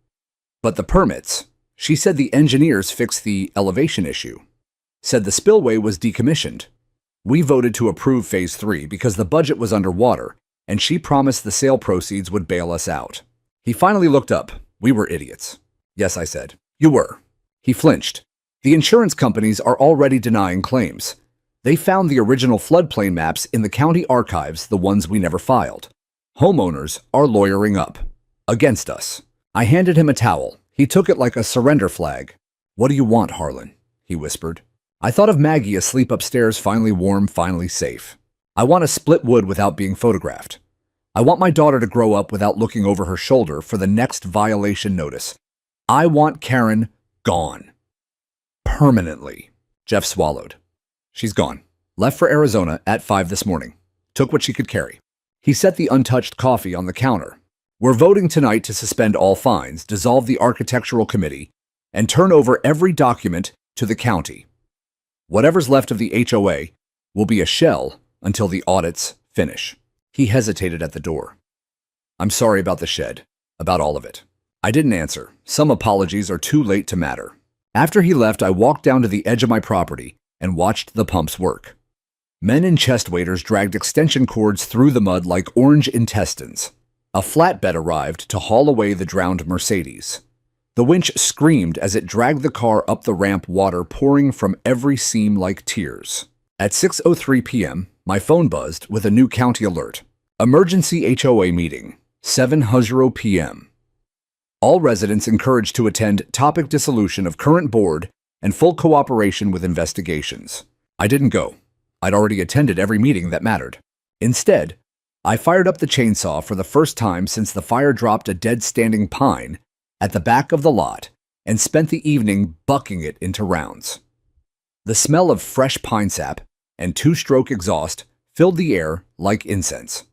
But the permits. She said the engineers fixed the elevation issue. Said the spillway was decommissioned. We voted to approve Phase 3 because the budget was underwater, and she promised the sale proceeds would bail us out." He finally looked up. "We were idiots." "Yes," I said. "You were." He flinched. "The insurance companies are already denying claims. They found the original floodplain maps in the county archives, the ones we never filed. Homeowners are lawyering up. Against us." I handed him a towel. He took it like a surrender flag. "What do you want, Harlan?" he whispered. I thought of Maggie asleep upstairs, finally warm, finally safe. I want to split wood without being photographed. I want my daughter to grow up without looking over her shoulder for the next violation notice. I want Karen gone. Permanently. Jeff swallowed. She's gone. Left for Arizona at 5 this morning. Took what she could carry. He set the untouched coffee on the counter. We're voting tonight to suspend all fines, dissolve the architectural committee, and turn over every document to the county. Whatever's left of the HOA will be a shell until the audits finish. He hesitated at the door. I'm sorry about the shed, about all of it. I didn't answer. Some apologies are too late to matter. After he left, I walked down to the edge of my property and watched the pumps work. Men in chest waders dragged extension cords through the mud like orange intestines. A flatbed arrived to haul away the drowned Mercedes. The winch screamed as it dragged the car up the ramp, water pouring from every seam like tears. At 6:03 p.m., my phone buzzed with a new county alert. Emergency HOA meeting, 7:00 p.m. All residents encouraged to attend, topic dissolution of current board and full cooperation with investigations. I didn't go. I'd already attended every meeting that mattered. Instead, I fired up the chainsaw for the first time since the fire dropped a dead standing pine at the back of the lot and spent the evening bucking it into rounds. The smell of fresh pine sap and two-stroke exhaust filled the air like incense.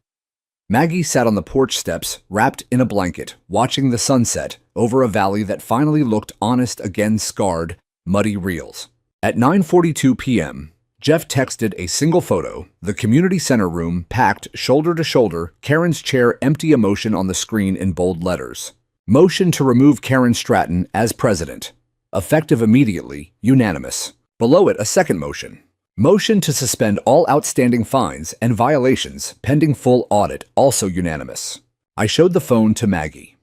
Maggie sat on the porch steps, wrapped in a blanket, watching the sunset over a valley that finally looked honest again, scarred, muddy reels. At 9:42 p.m., Jeff texted a single photo, the community center room packed shoulder to shoulder, Karen's chair empty, emotion on the screen in bold letters. Motion to remove Karen Stratton as president. Effective immediately, unanimous. Below it, a second motion. Motion to suspend all outstanding fines and violations pending full audit, also unanimous. I showed the phone to Maggie.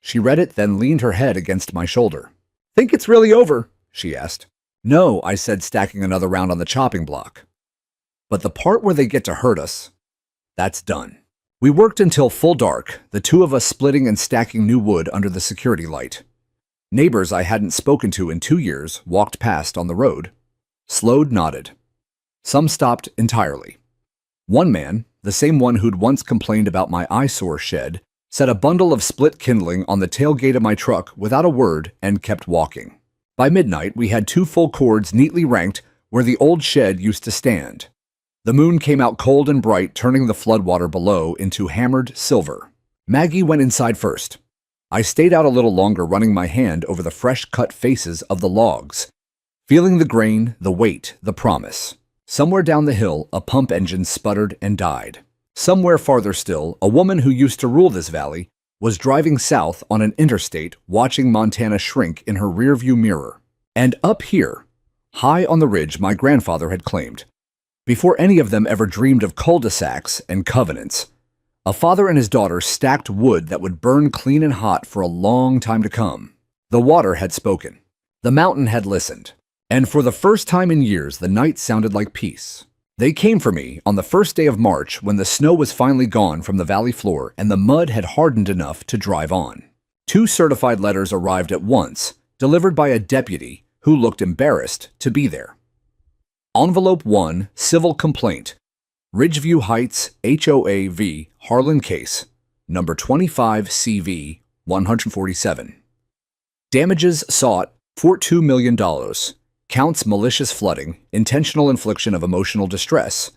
She read it, then leaned her head against my shoulder. Think it's really over? She asked. No, I said, stacking another round on the chopping block. But the part where they get to hurt us, that's done. We worked until full dark, the two of us splitting and stacking new wood under the security light. Neighbors I hadn't spoken to in 2 years walked past on the road, slowed, nodded. Some stopped entirely. One man, the same one who'd once complained about my eyesore shed, set a bundle of split kindling on the tailgate of my truck without a word and kept walking. By midnight, we had 2 full cords neatly ranked where the old shed used to stand. The moon came out cold and bright, turning the floodwater below into hammered silver. Maggie went inside first. I stayed out a little longer, running my hand over the fresh-cut faces of the logs, feeling the grain, the weight, the promise. Somewhere down the hill, a pump engine sputtered and died. Somewhere farther still, a woman who used to rule this valley was driving south on an interstate, watching Montana shrink in her rearview mirror. And up here, high on the ridge my grandfather had claimed, before any of them ever dreamed of cul-de-sacs and covenants, a father and his daughter stacked wood that would burn clean and hot for a long time to come. The water had spoken. The mountain had listened. And for the first time in years, the night sounded like peace. They came for me on the first day of March when the snow was finally gone from the valley floor and the mud had hardened enough to drive on. 2 certified letters arrived at once, delivered by a deputy who looked embarrassed to be there. Envelope 1, Civil Complaint, Ridgeview Heights, HOA v. Harlan Case, number 25 CV 147. Damages sought, $42 million. Counts malicious flooding, intentional infliction of emotional distress,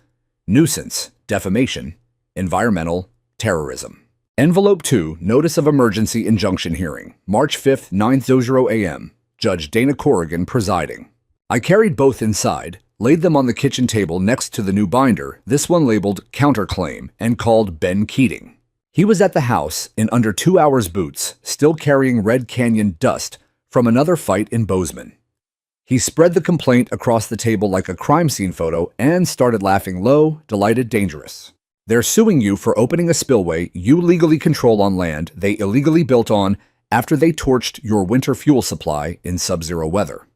nuisance, defamation, environmental, terrorism. Envelope 2, Notice of Emergency Injunction Hearing, March 5, 9:00 a.m. Judge Dana Corrigan presiding. I carried both inside, laid them on the kitchen table next to the new binder, this one labeled Counterclaim, and called Ben Keating. He was at the house in under 2 hours boots, still carrying Red Canyon dust from another fight in Bozeman. He spread the complaint across the table like a crime scene photo and started laughing low, delighted, dangerous. They're suing you for opening a spillway you legally control on land they illegally built on after they torched your winter fuel supply in sub-zero weather.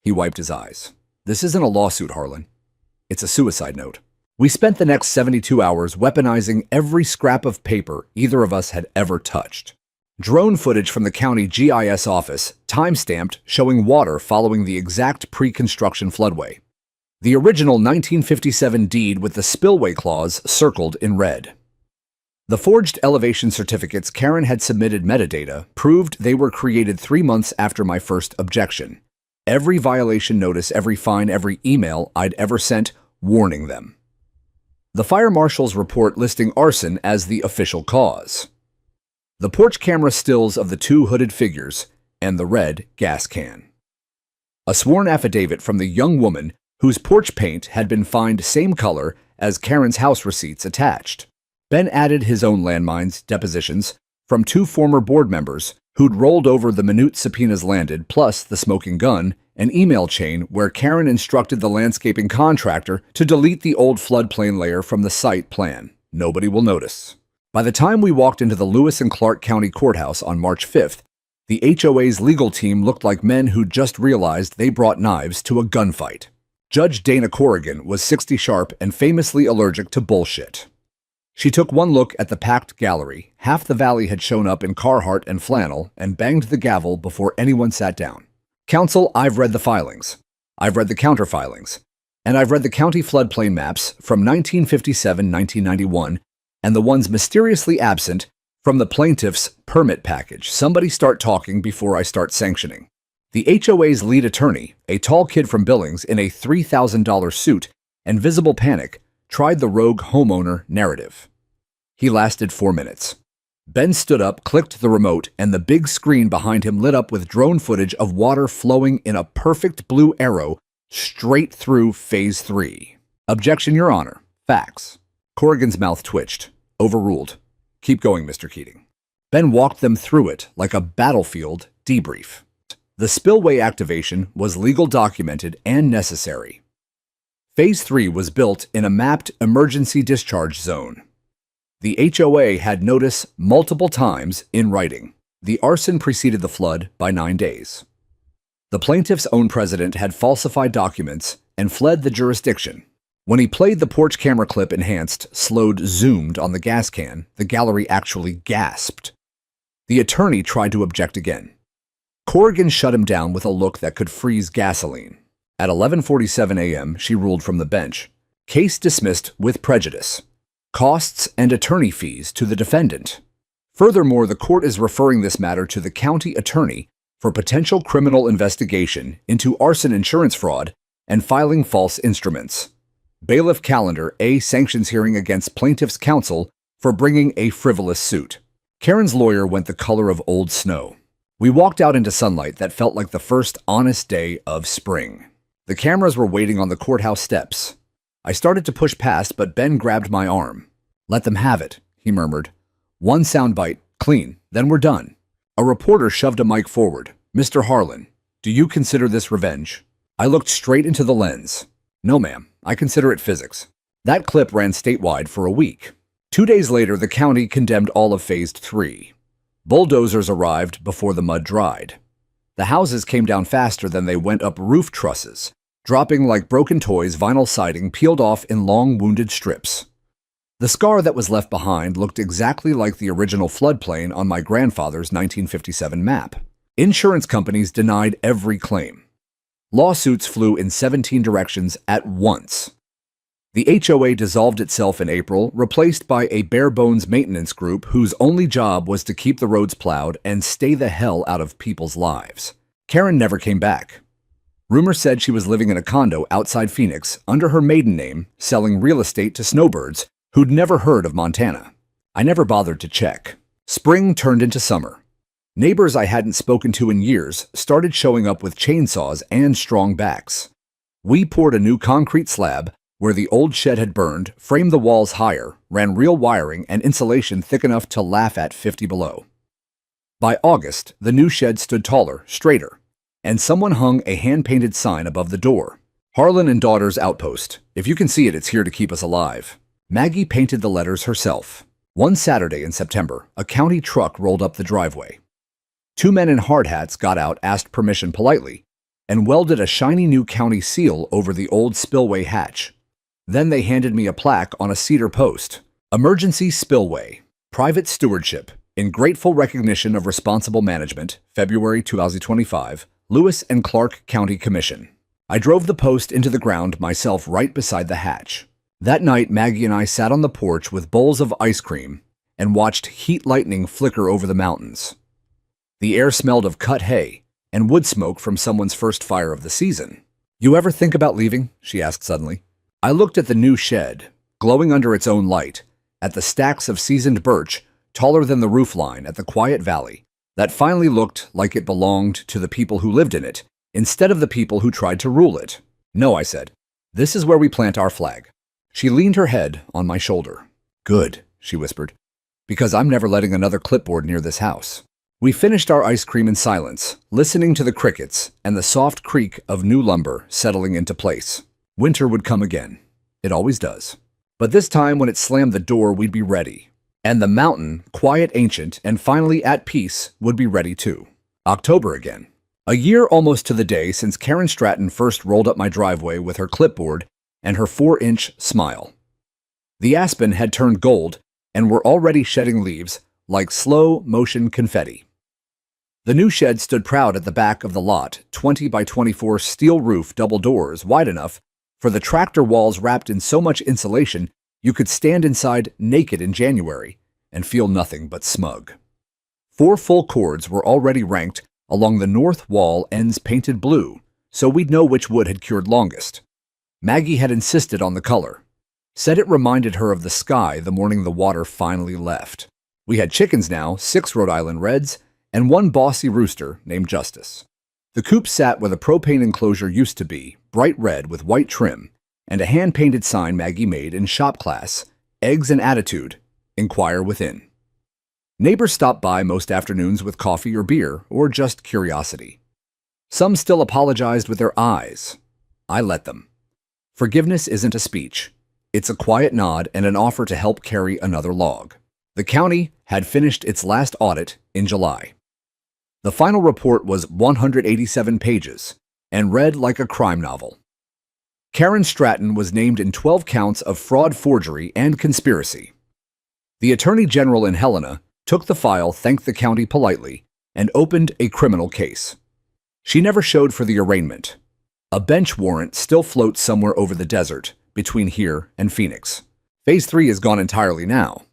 He wiped his eyes. This isn't a lawsuit, Harlan. It's a suicide note. We spent the next 72 hours weaponizing every scrap of paper either of us had ever touched. Drone footage from the county GIS office, time-stamped, showing water following the exact pre-construction floodway. The original 1957 deed with the Spillway clause circled in red. The forged elevation certificates Karen had submitted metadata proved they were created 3 months after my first objection. Every violation notice, every fine, every email I'd ever sent warning them. The fire marshal's report listing arson as the official cause. The porch camera stills of the 2 hooded figures, and the red gas can. A sworn affidavit from the young woman whose porch paint had been found same color as Karen's house receipts attached. Ben added his own landmines depositions from 2 former board members who'd rolled over the minute subpoenas landed, plus the smoking gun, an email chain where Karen instructed the landscaping contractor to delete the old floodplain layer from the site plan. Nobody will notice. By the time we walked into the Lewis and Clark County Courthouse on March 5th, the HOA's legal team looked like men who'd just realized they brought knives to a gunfight. Judge Dana Corrigan was 60 sharp and famously allergic to bullshit. She took one look at the packed gallery. Half the valley had shown up in Carhartt and flannel and banged the gavel before anyone sat down. Counsel, I've read the filings. I've read the counterfilings. And I've read the county floodplain maps from 1957-1991 and the ones mysteriously absent from the plaintiff's permit package. Somebody start talking before I start sanctioning. The HOA's lead attorney, a tall kid from Billings in a $3,000 suit and visible panic, tried the rogue homeowner narrative. He lasted 4 minutes. Ben stood up, clicked the remote, and the big screen behind him lit up with drone footage of water flowing in a perfect blue arrow straight through Phase 3. Objection, Your Honor. Facts. Corrigan's mouth twitched. Overruled. Keep going, Mr. Keating. Ben walked them through it like a battlefield debrief. The spillway activation was legal, documented, and necessary. Phase 3 was built in a mapped emergency discharge zone. The HOA had notice multiple times in writing. The arson preceded the flood by 9 days. The plaintiff's own president had falsified documents and fled the jurisdiction. When he played the porch camera clip enhanced, slowed, zoomed on the gas can, the gallery actually gasped. The attorney tried to object again. Corrigan shut him down with a look that could freeze gasoline. At 11:47 a.m., she ruled from the bench. Case dismissed with prejudice. Costs and attorney fees to the defendant. Furthermore, the court is referring this matter to the county attorney for potential criminal investigation into arson insurance fraud and filing false instruments. Bailiff Calendar A sanctions hearing against plaintiff's counsel for bringing a frivolous suit. Karen's lawyer went the color of old snow. We walked out into sunlight that felt like the first honest day of spring. The cameras were waiting on the courthouse steps. I started to push past, but Ben grabbed my arm. Let them have it, he murmured. One soundbite, clean, then we're done. A reporter shoved a mic forward. Mr. Harlan, do you consider this revenge? I looked straight into the lens. No, ma'am, I consider it physics. That clip ran statewide for a week. 2 days later, the county condemned all of Phase 3. Bulldozers arrived before the mud dried. The houses came down faster than they went up roof trusses, dropping like broken toys, vinyl siding peeled off in long, wounded strips. The scar that was left behind looked exactly like the original floodplain on my grandfather's 1957 map. Insurance companies denied every claim. Lawsuits flew in 17 directions at once. The HOA dissolved itself in April, replaced by a bare-bones maintenance group whose only job was to keep the roads plowed and stay the hell out of people's lives. Karen never came back. Rumor said she was living in a condo outside Phoenix under her maiden name, selling real estate to snowbirds who'd never heard of Montana. I never bothered to check. Spring turned into summer. Neighbors I hadn't spoken to in years started showing up with chainsaws and strong backs. We poured a new concrete slab where the old shed had burned, framed the walls higher, ran real wiring and insulation thick enough to laugh at 50 below. By August, the new shed stood taller, straighter, and someone hung a hand-painted sign above the door. Harlan and Daughter's Outpost. If you can see it, it's here to keep us alive. Maggie painted the letters herself. One Saturday in September, a county truck rolled up the driveway. 2 men in hard hats got out, asked permission politely, and welded a shiny new county seal over the old spillway hatch. Then they handed me a plaque on a cedar post. Emergency Spillway. Private Stewardship. In grateful recognition of responsible management, February 2025, Lewis and Clark County Commission. I drove the post into the ground myself right beside the hatch. That night, Maggie and I sat on the porch with bowls of ice cream and watched heat lightning flicker over the mountains. The air smelled of cut hay and wood smoke from someone's first fire of the season. "You ever think about leaving?" she asked suddenly. I looked at the new shed, glowing under its own light, at the stacks of seasoned birch taller than the roofline at the quiet valley that finally looked like it belonged to the people who lived in it instead of the people who tried to rule it. "No," I said. "This is where we plant our flag." She leaned her head on my shoulder. "Good," she whispered, "because I'm never letting another clipboard near this house." We finished our ice cream in silence, listening to the crickets and the soft creak of new lumber settling into place. Winter would come again. It always does. But this time, when it slammed the door, we'd be ready. And the mountain, quiet, ancient, and finally at peace, would be ready too. October again. A year almost to the day since Karen Stratton first rolled up my driveway with her clipboard and her 4-inch smile. The aspen had turned gold and were already shedding leaves like slow-motion confetti. The new shed stood proud at the back of the lot, 20 by 24 steel roof double doors wide enough for the tractor walls wrapped in so much insulation you could stand inside naked in January and feel nothing but smug. 4 full cords were already ranked along the north wall ends painted blue, so we'd know which wood had cured longest. Maggie had insisted on the color, said it reminded her of the sky the morning the water finally left. We had chickens now, 6 Rhode Island Reds, and 1 bossy rooster named Justice. The coop sat where the propane enclosure used to be, bright red with white trim, and a hand-painted sign Maggie made in shop class, "Eggs and Attitude, Inquire Within." Neighbors stopped by most afternoons with coffee or beer, or just curiosity. Some still apologized with their eyes. I let them. Forgiveness isn't a speech. It's a quiet nod and an offer to help carry another log. The county had finished its last audit in July. The final report was 187 pages and read like a crime novel. Karen Stratton was named in 12 counts of fraud, forgery, and conspiracy. The Attorney General in Helena took the file, thanked the county politely, and opened a criminal case. She never showed for the arraignment. A bench warrant still floats somewhere over the desert between here and Phoenix. Phase 3 is gone entirely now.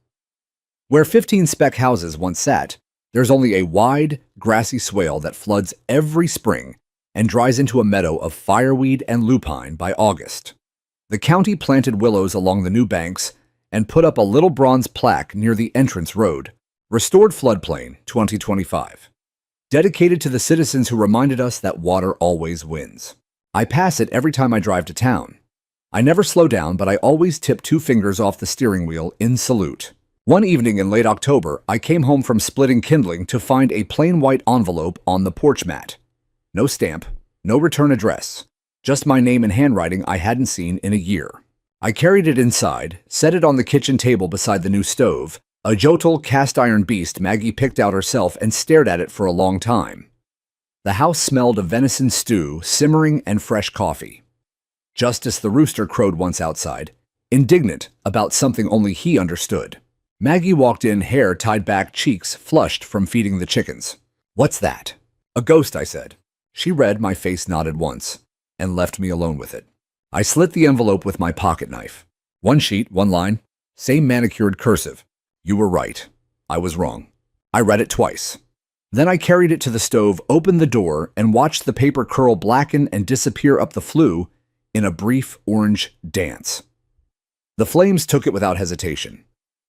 Where 15 spec houses once sat, there's only a wide, grassy swale that floods every spring and dries into a meadow of fireweed and lupine by August. The county planted willows along the new banks and put up a little bronze plaque near the entrance road, "Restored Floodplain 2025," dedicated to the citizens who reminded us that water always wins. I pass it every time I drive to town. I never slow down, but I always tip 2 fingers off the steering wheel in salute. One evening in late October, I came home from splitting kindling to find a plain white envelope on the porch mat. No stamp, no return address, just my name and handwriting I hadn't seen in a year. I carried it inside, set it on the kitchen table beside the new stove, a Jotel cast-iron beast Maggie picked out herself, and stared at it for a long time. The house smelled of venison stew, simmering, and fresh coffee. Justice the rooster crowed once outside, indignant about something only he understood. Maggie walked in, hair tied back, cheeks flushed from feeding the chickens. "What's that?" "A ghost," I said. She read my face, nodded once, and left me alone with it. I slit the envelope with my pocket knife. 1 sheet, 1 line, same manicured cursive. "You were right. I was wrong." I read it twice. Then I carried it to the stove, opened the door, and watched the paper curl, blacken, and disappear up the flue in a brief orange dance. The flames took it without hesitation.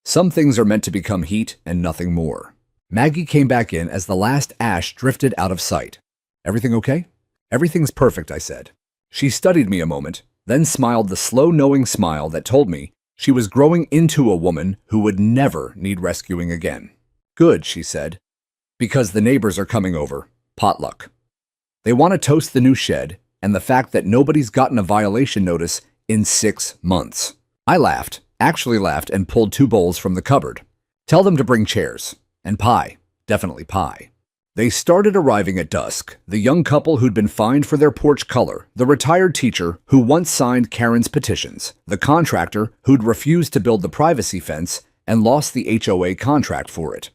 Some things are meant to become heat and nothing more. Maggie came back in as the last ash drifted out of sight. "Everything okay?" "Everything's perfect," I said. She studied me a moment, then smiled the slow, knowing smile that told me she was growing into a woman who would never need rescuing again. "Good," she said, "because the neighbors are coming over. Potluck. They want to toast the new shed and the fact that nobody's gotten a violation notice in 6 months." I laughed, actually laughed, and pulled 2 bowls from the cupboard. "Tell them to bring chairs. And pie. Definitely pie." They started arriving at dusk, the young couple who'd been fined for their porch color, the retired teacher who once signed Karen's petitions, the contractor who'd refused to build the privacy fence and lost the HOA contract for it.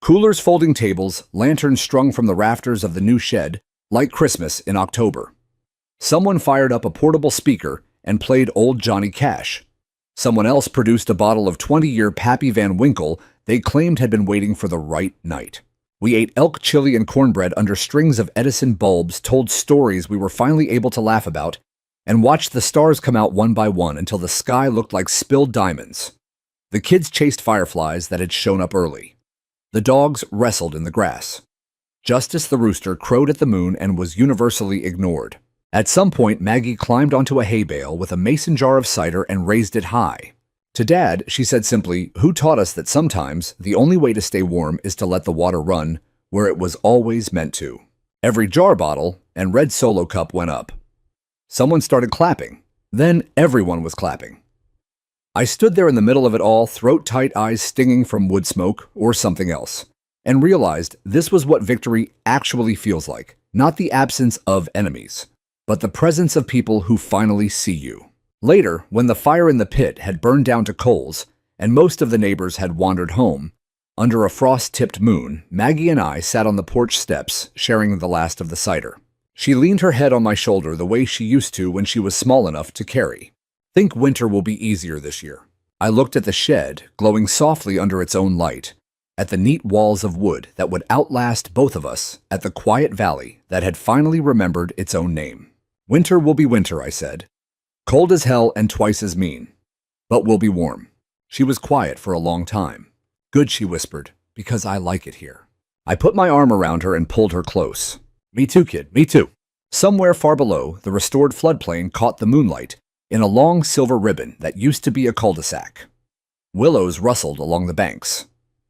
Coolers, folding tables, lanterns strung from the rafters of the new shed, like Christmas in October. Someone fired up a portable speaker and played Old Johnny Cash. Someone else produced a bottle of 20-year Pappy Van Winkle they claimed had been waiting for the right night. We ate elk chili and cornbread under strings of Edison bulbs, told stories we were finally able to laugh about, and watched the stars come out one by one until the sky looked like spilled diamonds. The kids chased fireflies that had shown up early. The dogs wrestled in the grass. Justice the rooster crowed at the moon and was universally ignored. At some point, Maggie climbed onto a hay bale with a mason jar of cider and raised it high. To Dad, she said simply, "Who taught us that sometimes the only way to stay warm is to let the water run where it was always meant to?" Every jar bottle and red Solo cup went up. Someone started clapping. Then everyone was clapping. I stood there in the middle of it all, throat-tight, eyes stinging from wood smoke or something else, and realized this was what victory actually feels like, not the absence of enemies, but the presence of people who finally see you. Later, when the fire in the pit had burned down to coals, and most of the neighbors had wandered home, under a frost-tipped moon, Maggie and I sat on the porch steps, sharing the last of the cider. She leaned her head on my shoulder the way she used to when she was small enough to carry. "Think winter will be easier this year." I looked at the shed, glowing softly under its own light, at the neat walls of wood that would outlast both of us, at the quiet valley that had finally remembered its own name. "Winter will be winter," I said. "Cold as hell and twice as mean. But we'll be warm." She was quiet for a long time. "Good," she whispered, "because I like it here." I put my arm around her and pulled her close. "Me too, kid, me too." Somewhere far below, the restored floodplain caught the moonlight in a long silver ribbon that used to be a cul-de-sac. Willows rustled along the banks.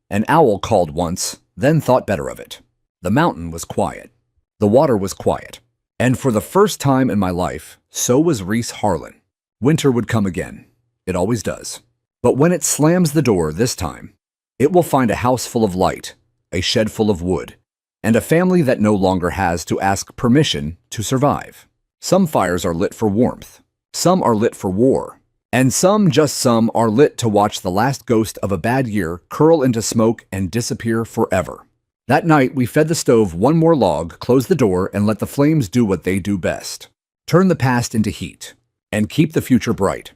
An owl called once, then thought better of it. The mountain was quiet. The water was quiet. And for the first time in my life, so was Reese Harlan. Winter would come again. It always does. But when it slams the door this time, it will find a house full of light, a shed full of wood, and a family that no longer has to ask permission to survive. Some fires are lit for warmth. Some are lit for war. And some, just some, are lit to watch the last ghost of a bad year curl into smoke and disappear forever. That night, we fed the stove one more log, closed the door, and let the flames do what they do best. Turn the past into heat, and keep the future bright.